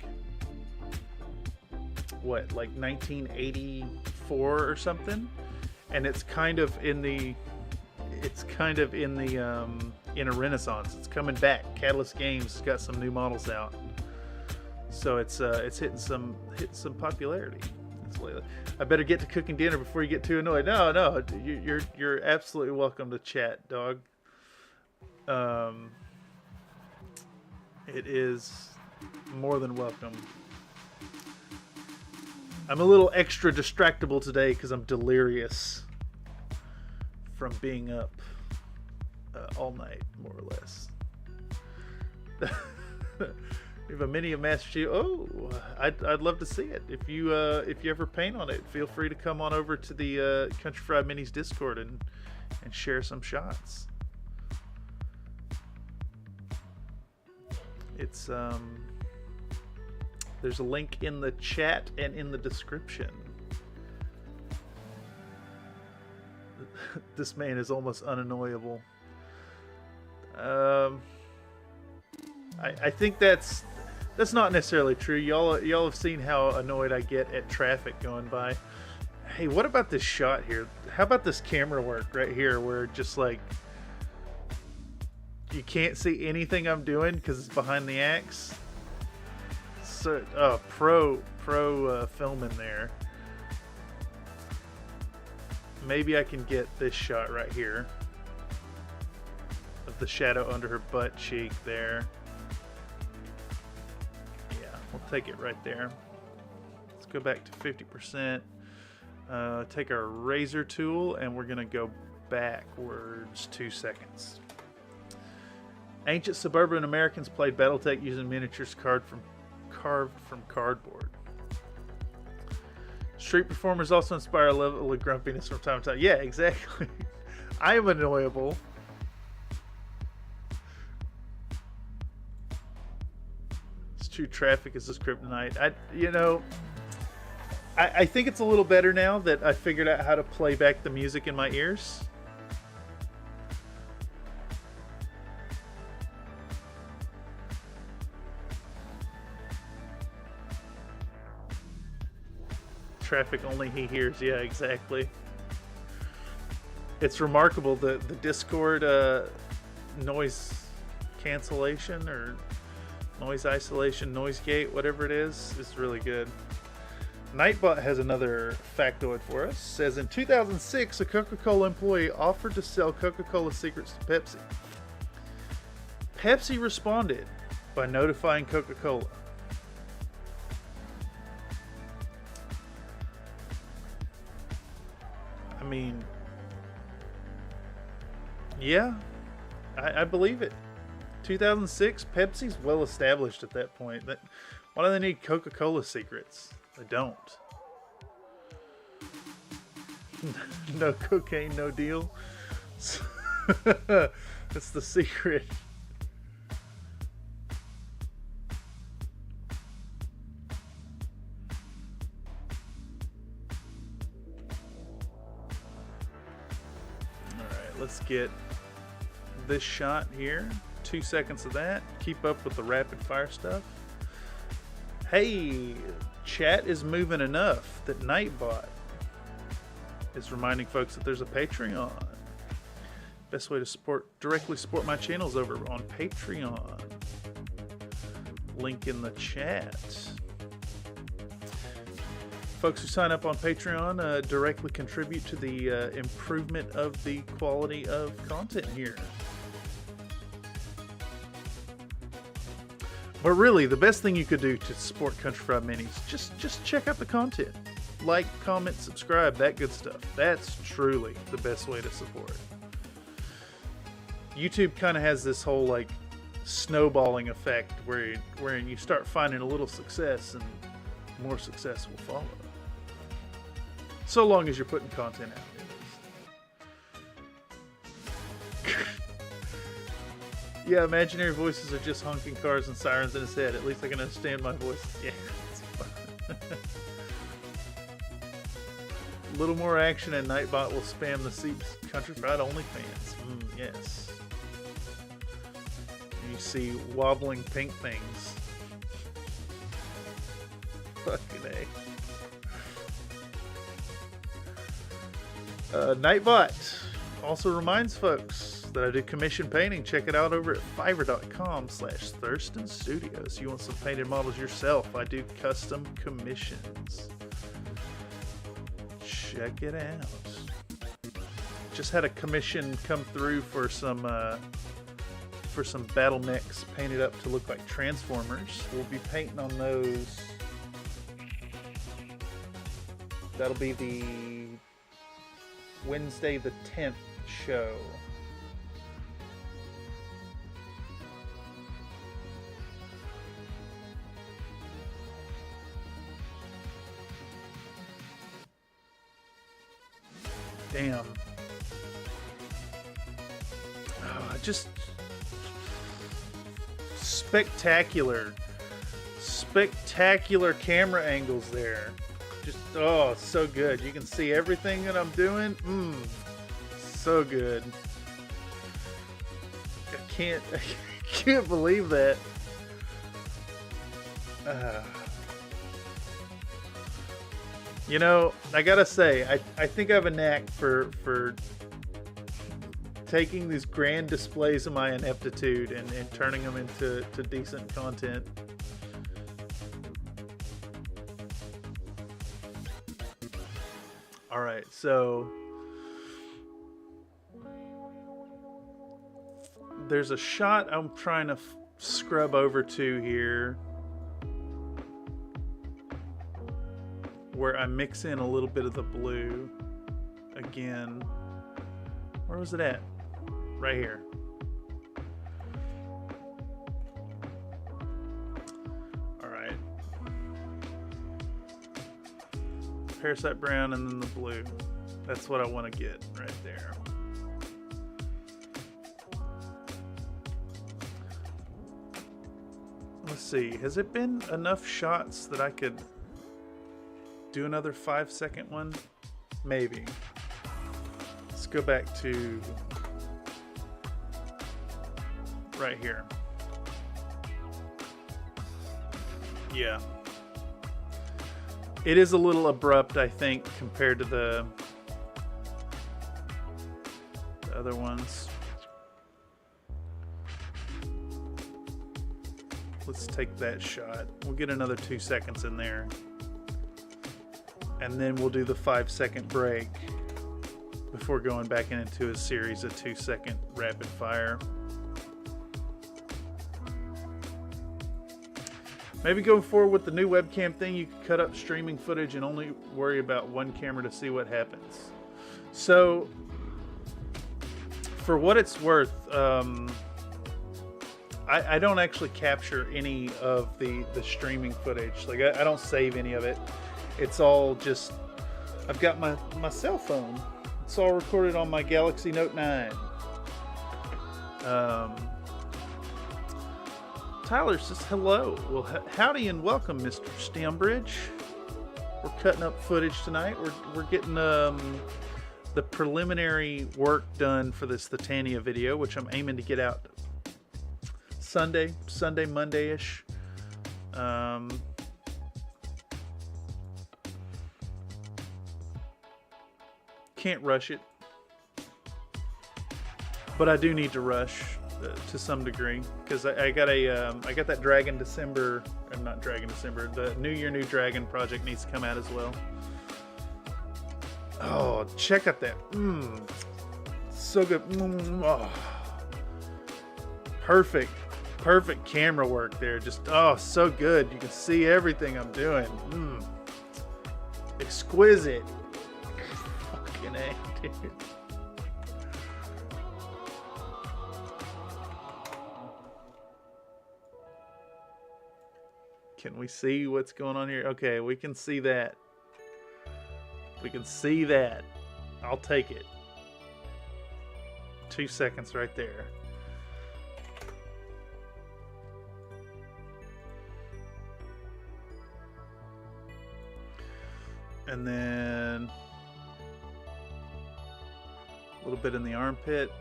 1984 or something, and it's kind of in a renaissance. It's coming back. Catalyst Games has got some new models out, so it's hitting some popularity. I better get to cooking dinner before you get too annoyed. No, you're absolutely welcome to chat, dog. It is more than welcome. I'm a little extra distractible today because I'm delirious from being up all night, more or less. We have a mini of Master Chief. Oh, I'd love to see it. If you ever paint on it, feel free to come on over to the Country Fried Minis Discord and share some shots. It's there's a link in the chat and in the description. This man is almost unannoyable. I think that's not necessarily true. Y'all have seen how annoyed I get at traffic going by. Hey, what about this shot here? How about this camera work right here, where just like you can't see anything I'm doing because it's behind the axe. So, pro filming there. Maybe I can get this shot right here of the shadow under her butt cheek there. Yeah, we'll take it right there. Let's go back to 50%. Take our razor tool and we're gonna go backwards 2 seconds. Ancient suburban Americans played Battletech using miniatures carved from cardboard. Street performers also inspire a level of grumpiness from time to time. Yeah, exactly. I am annoyable. It's true, traffic is this kryptonite. I think it's a little better now that I figured out how to play back the music in my ears. Traffic only he hears. Yeah, exactly. It's remarkable the Discord noise cancellation or noise isolation, noise gate, whatever it is really good. Nightbot has another factoid for us. Says in 2006, a Coca-Cola employee offered to sell Coca-Cola secrets to Pepsi. Pepsi responded by notifying Coca-Cola. I mean, yeah, I believe it. 2006, Pepsi's well established at that point. Why do they need Coca-Cola secrets? They don't. No cocaine, no deal. That's the secret. Let's get this shot here. 2 seconds of that. Keep up with the rapid fire stuff. Hey, chat is moving enough that Nightbot is reminding folks that there's a Patreon. Best way to directly support my channels over on Patreon. Link in the chat. Folks who sign up on Patreon directly contribute to the improvement of the quality of content here. But really, the best thing you could do to support Country Fried Minis, just check out the content. Like, comment, subscribe, that good stuff. That's truly the best way to support. YouTube kind of has this whole like snowballing effect where you start finding a little success and more success will follow. So long as you're putting content out. Yeah, imaginary voices are just honking cars and sirens in his head. At least I can understand my voice. Yeah, it's fun. A little more action and Nightbot will spam the seats. Country Fried OnlyFans. Yes. You see wobbling pink things. Fucking A. Nightbot also reminds folks that I do commission painting. Check it out over at fiverr.com/Thurston Studios. You want some painted models yourself? I do custom commissions. Check it out. Just had a commission come through for some battle mechs painted up to look like Transformers. We'll be painting on those. That'll be the Wednesday the 10th show. Damn. Just spectacular camera angles there. Just, oh, so good. You can see everything that I'm doing. So good. I can't believe that. You know, I gotta say, I think I have a knack for taking these grand displays of my ineptitude and turning them into decent content. Alright, so there's a shot I'm trying to scrub over to here where I mix in a little bit of the blue again. Where was it at? Right here. All right. Parasite brown and then the blue. That's what I want to get right there. Let's see. Has it been enough shots that I could do another 5-second one? Maybe. Let's go back to right here. Yeah. It is a little abrupt, I think, compared to the other ones. Let's take that shot. We'll get another 2 seconds in there. And then we'll do the 5-second break before going back into a series of 2-second rapid fire. Maybe going forward with the new webcam thing, you can cut up streaming footage and only worry about one camera to see what happens. So, for what it's worth, I don't actually capture any of the streaming footage. Like, I don't save any of it. It's all just, I've got my cell phone. It's all recorded on my Galaxy Note 9. Tyler says hello. Well, howdy and welcome, Mr. Stambridge. We're cutting up footage tonight. We're getting the preliminary work done for this Thitania video, which I'm aiming to get out Sunday, Monday-ish. Can't rush it, but I do need to rush to some degree because I got that Dragon December, and not Dragon December, the New Year New Dragon project needs to come out as well. Oh, check out that, so good. Oh. Perfect camera work there. Just, oh, so good. You can see everything I'm doing. Exquisite. Fucking A, dude. Can we see what's going on here? Okay, we can see that. We can see that. I'll take it. 2 seconds right there. And then a little bit in the armpit.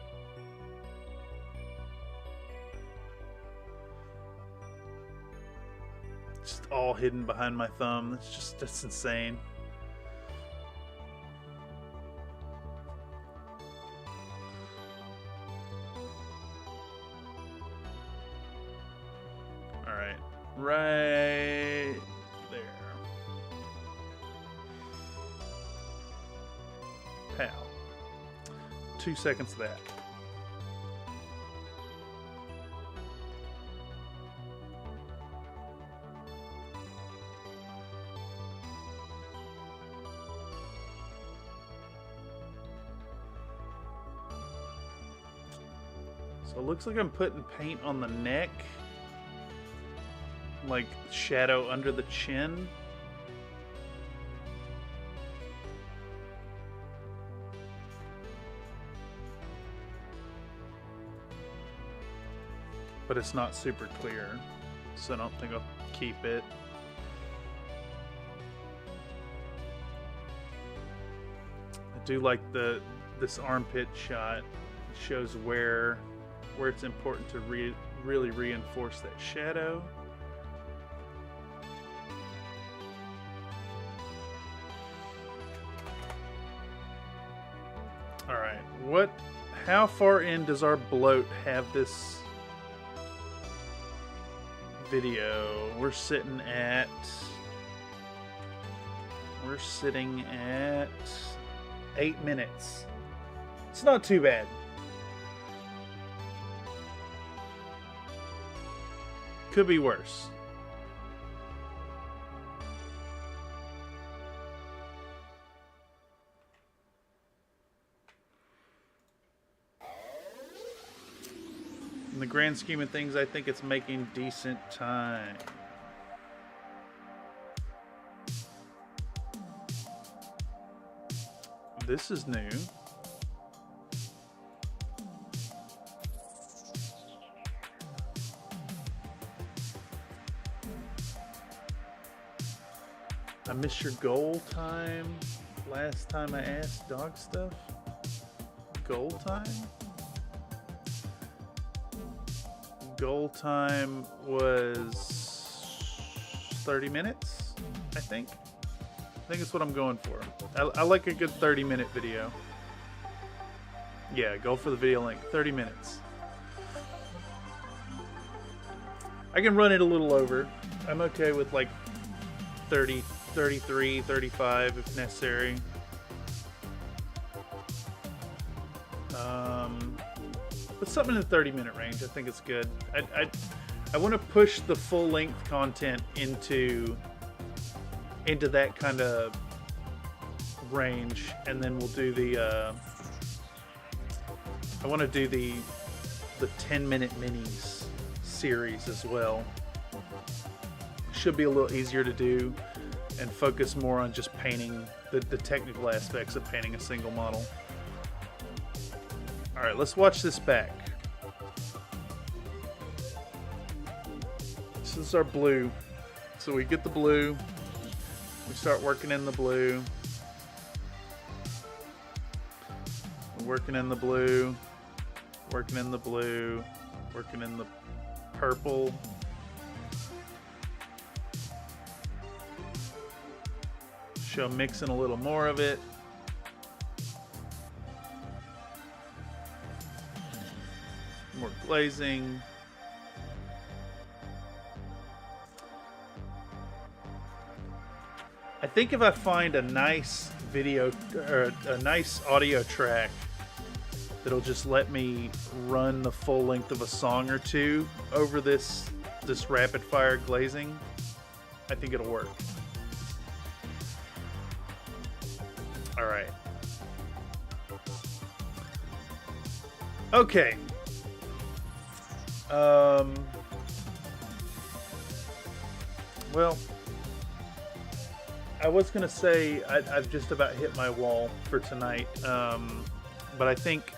Just all hidden behind my thumb. That's insane. All right, right there. Pow. 2 seconds of that. So it looks like I'm putting paint on the neck, like shadow under the chin. But it's not super clear, so I don't think I'll keep it. I do like this armpit shot. It shows where it's important to really reinforce that shadow. All right, how far in does our bloat have this video? We're sitting at 8 minutes. It's not too bad. Could be worse. In the grand scheme of things, I think it's making decent time. This is new. I missed your goal time last time I asked dog stuff. Goal time? Goal time was 30 minutes, I think. I think it's what I'm going for. I like a good 30-minute video. Yeah, go for the video length, 30 minutes. I can run it a little over. I'm okay with like 30, 33, 35 if necessary. But something in the 30-minute range, I think it's good. I want to push the full-length content into that kind of range, and then we'll do the I want to do the 10-minute minis series as well. Should be a little easier to do and focus more on just painting the technical aspects of painting a single model. All right, let's watch this back. This is our blue. So we get the blue. We start working in the blue. Working in the blue. Working in the blue. Working in the purple. Show mixing a little more of it. More glazing. I think if I find a nice video or a nice audio track that'll just let me run the full length of a song or two over this rapid fire glazing, I think it'll work. All right. Okay. Well, I was gonna say I've just about hit my wall for tonight, but I think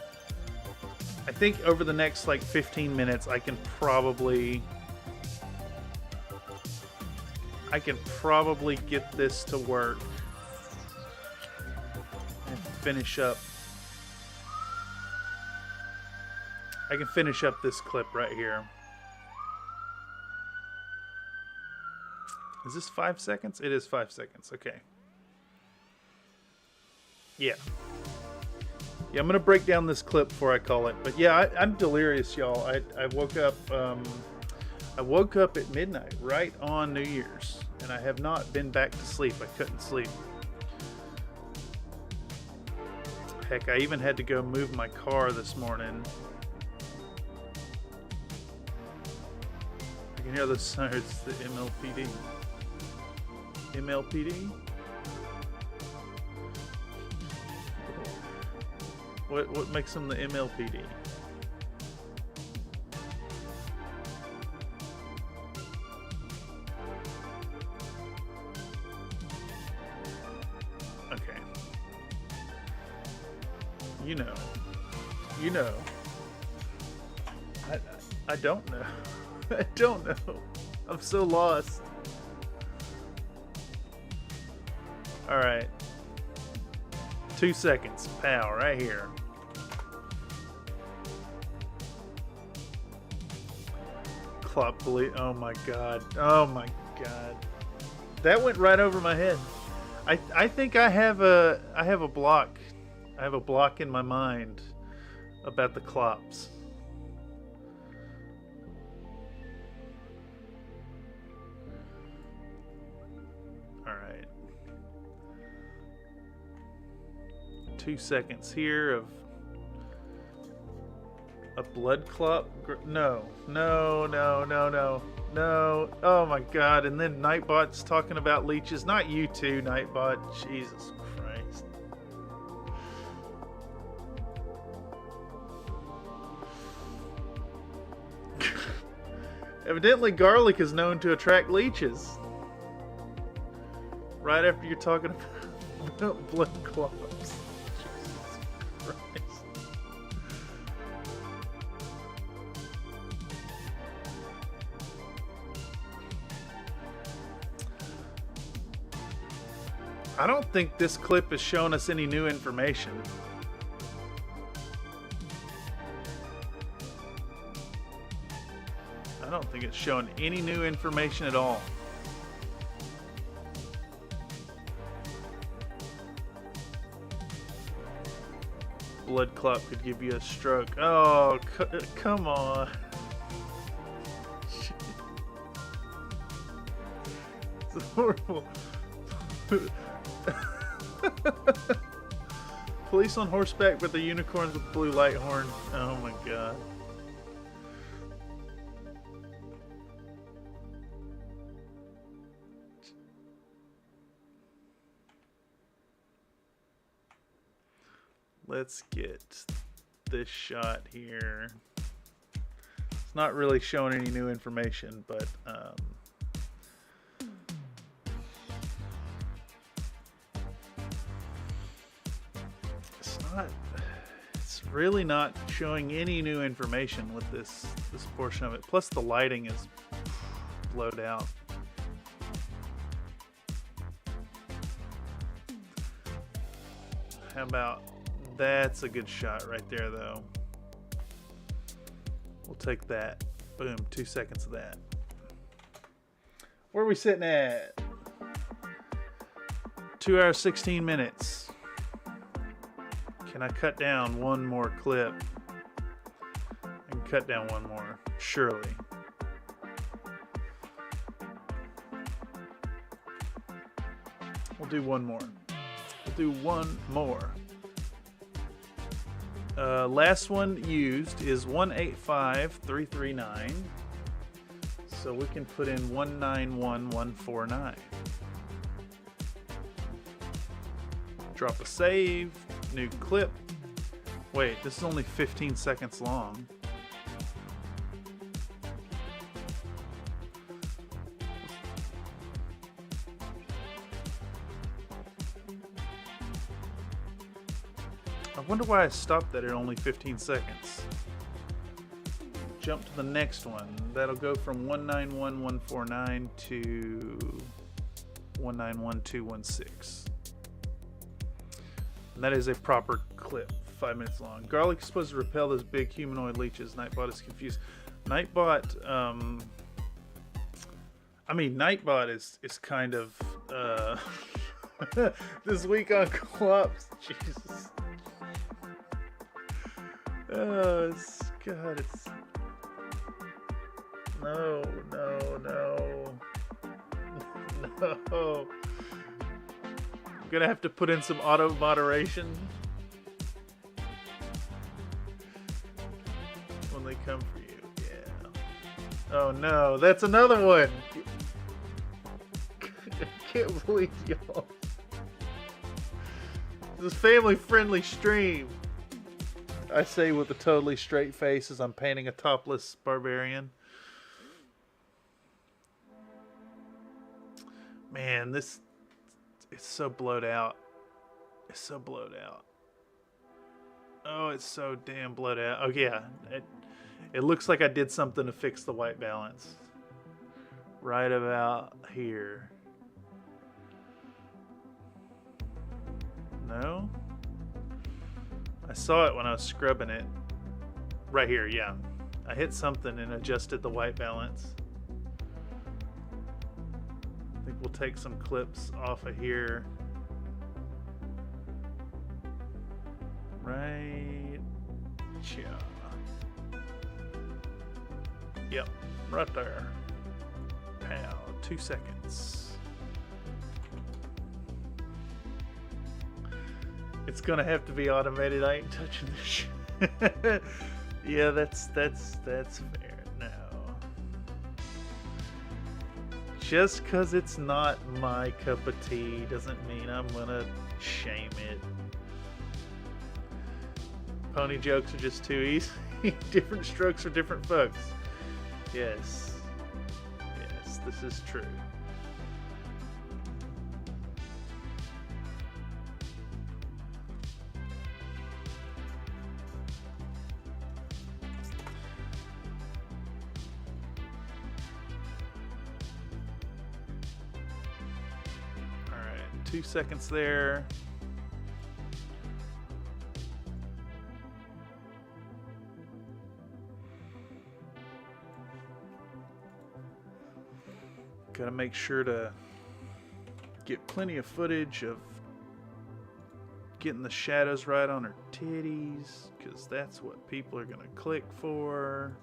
over the next like 15 minutes I can probably get this to work finish up. I can finish up this clip right here. Is this 5 seconds? It is 5 seconds. Okay. Yeah. Yeah, I'm gonna break down this clip before I call it. But yeah, I'm delirious, y'all. I woke up. I woke up at midnight, right on New Year's, and I have not been back to sleep. I couldn't sleep. Heck, I even had to go move my car this morning. I can hear the sirens, the MLPD. MLPD? What makes them the MLPD? Okay. You know. I don't know. I don't know. I'm so lost. Alright. 2 seconds. Pow, right here. Clop bleed. Oh my god. Oh my god. That went right over my head. I think I have a block. I have a block in my mind about the clops. Alright. 2 seconds here of a blood clot. No. Oh my god. And then Nightbot's talking about leeches. Not you too, Nightbot. Jesus Christ. Evidently garlic is known to attract leeches. Right after you're talking about blood clots. Jesus Christ. I don't think this clip is showing us any new information. I don't think it's showing any new information at all. Blood clot could give you a stroke. Oh, come on. It's horrible. Police on horseback with the unicorns with blue light horn. Oh my god. Let's get this shot here. It's not really showing any new information, but it's really not showing any new information with this portion of it. Plus the lighting is blowed out. How about that's a good shot right there though. We'll take that. Boom, 2 seconds of that. Where are we sitting at? 2 hours 16 minutes. Can I cut down one more clip? I can cut down one more, surely. We'll do one more. We'll do one more. Last one used is 185,339. So we can put in 191,149. Drop a save. New clip. Wait, this is only 15 seconds long. I wonder why I stopped that at only 15 seconds. Jump to the next one. That'll go from 191,149 to 191,216. And that is a proper clip, 5 minutes long. Garlic is supposed to repel those big humanoid leeches. Nightbot is confused. Nightbot, I mean, Nightbot is kind of, this week on co-ops, Jesus. Oh, God, it's, no. I'm gonna have to put in some auto moderation when they come for you. Yeah. Oh no, that's another one. I can't believe y'all. This family-friendly stream. I say with a totally straight face as I'm painting a topless barbarian. Man, it's so blowed out. It's so blowed out. Oh, it's so damn blowed out. Oh yeah, it looks like I did something to fix the white balance. Right about here. No? I saw it when I was scrubbing it. Right here, yeah. I hit something and adjusted the white balance. I think we'll take some clips off of here. Right. Yeah. Yep, right there. Pow, 2 seconds. It's gonna have to be automated. I ain't touching this shit. Yeah, that's fair. No. Just cause it's not my cup of tea doesn't mean I'm gonna shame it. Pony jokes are just too easy. Different strokes for different folks. Yes. Yes, this is true. All right, 2 seconds there. Gotta make sure to get plenty of footage of getting the shadows right on her titties, because that's what people are gonna click for.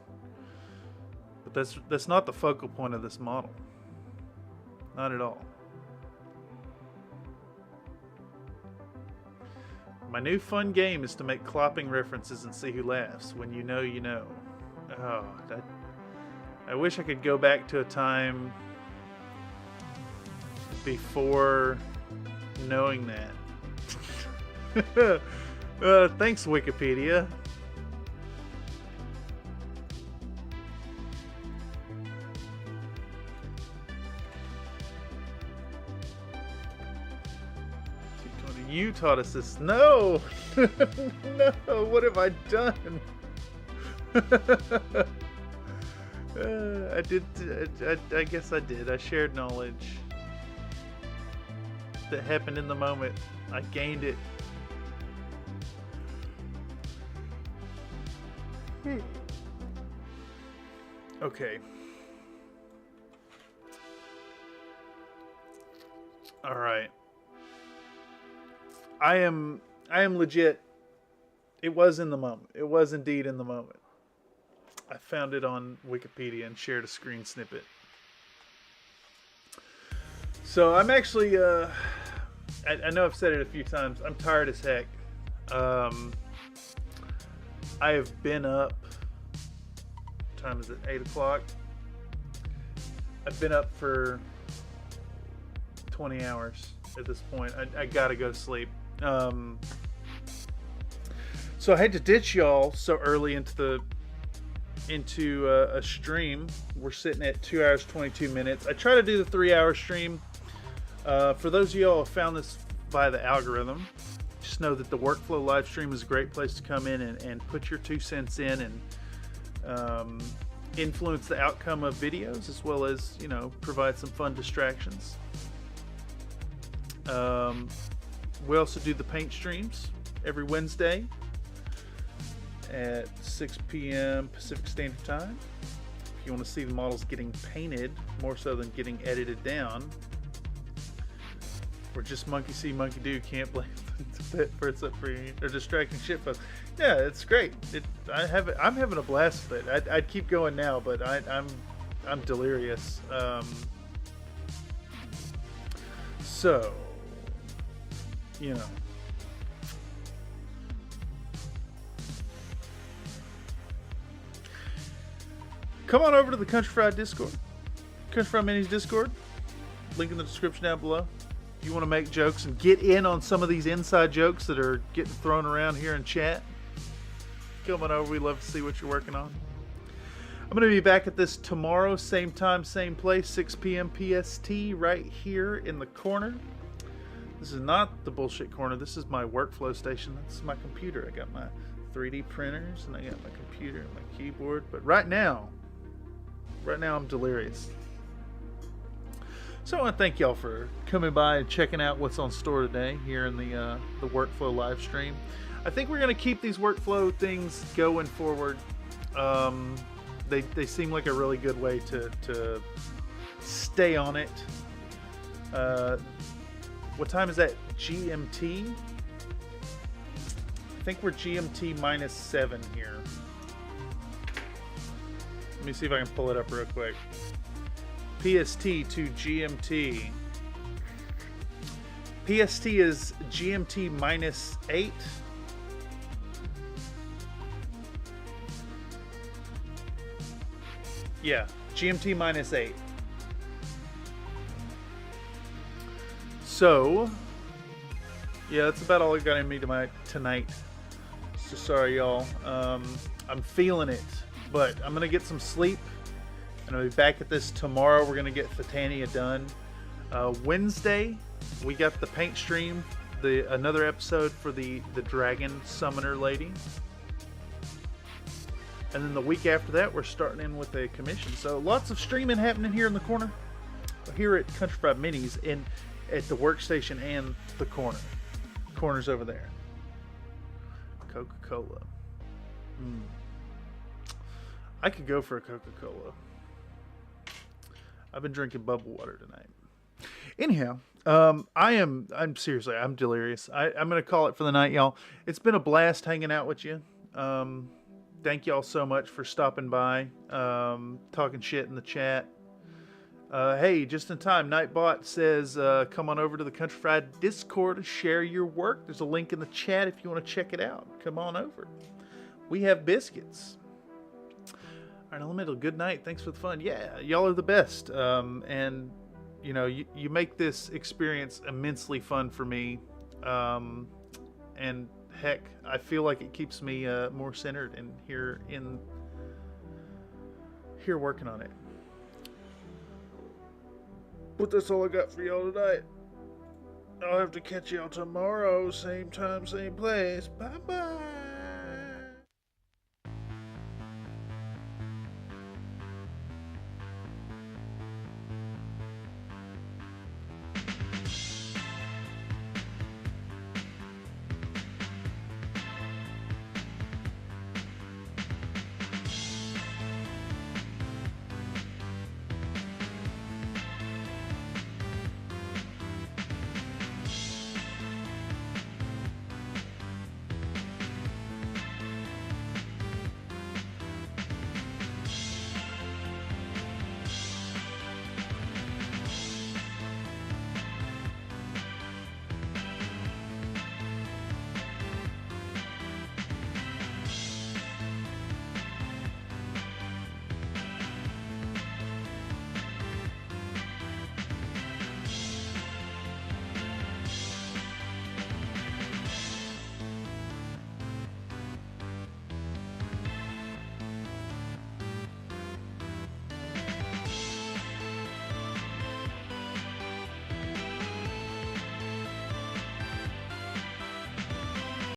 But that's not the focal point of this model. Not at all. My new fun game is to make clopping references and see who laughs. When you know, you know. Oh, I wish I could go back to a time before knowing that. Thanks, Wikipedia. You taught us this. No! No, what have I done? I guess I did. I shared knowledge that happened in the moment. I gained it. Okay. All right. I am legit. It was in the moment. It was indeed in the moment. I found it on Wikipedia and shared a screen snippet. So I'm actually, I know I've said it a few times. I'm tired as heck. I have been up, what time is it, 8 o'clock? I've been up for 20 hours at this point. I gotta go to sleep. So I had to ditch y'all so early into a stream. We're sitting at 2 hours 22 minutes. I try to do the 3-hour stream. For those of y'all who found this via the algorithm, just know that the workflow live stream is a great place to come in and put your 2 cents in and influence the outcome of videos, as well as, you know, provide some fun distractions. We also do the paint streams every Wednesday at 6 p.m. Pacific Standard Time. If you want to see the models getting painted more so than getting edited down, or just monkey see, monkey do, can't blame for it's up for you, or distracting shit posts. Yeah, it's great. I'm having a blast with it. I'd keep going now, but I'm delirious. So, you know. Come on over to the Country Fried Discord. Country Fried Minis Discord. Link in the description down below. If you want to make jokes and get in on some of these inside jokes that are getting thrown around here in chat, come on over. We'd love to see what you're working on. I'm going to be back at this tomorrow, same time, same place, 6 p.m. PST, right here in the corner. This is not the bullshit corner. This is my workflow station. This is my computer. I got my 3D printers, and I got my computer and my keyboard. But right now I'm delirious. So I want to thank y'all for coming by and checking out what's on store today here in the workflow live stream. I think we're going to keep these workflow things going forward. They seem like a really good way to stay on it. What time is that? GMT? I think we're GMT -7 here. Let me see if I can pull it up real quick. PST to GMT. PST is GMT -8. Yeah, GMT -8. So, yeah, that's about all I got in me tonight. So sorry, y'all. I'm feeling it, but I'm gonna get some sleep, and I'll be back at this tomorrow. We're gonna get Thitania done. Wednesday, we got the paint stream, another episode for the dragon summoner lady. And then the week after that, we're starting in with a commission. So lots of streaming happening here in the corner, here at Country Fried Minis, and at the workstation and the corners over there. Coca-Cola. I could go for a Coca-Cola. I've been drinking bubble water tonight. Anyhow, I'm seriously, I'm delirious. I'm gonna call it for the night, y'all. It's been a blast hanging out with you. Thank y'all so much for stopping by, talking shit in the chat. Hey, just in time, Nightbot says, come on over to the Country Fried Discord to share your work. There's a link in the chat if you want to check it out. Come on over. We have biscuits. All right, Elemental, good night. Thanks for the fun. Yeah, y'all are the best. And, you know, you make this experience immensely fun for me. And, heck, I feel like it keeps me more centered and here working on it. But that's all I got for y'all tonight. I'll have to catch y'all tomorrow, same time, same place. Bye-bye.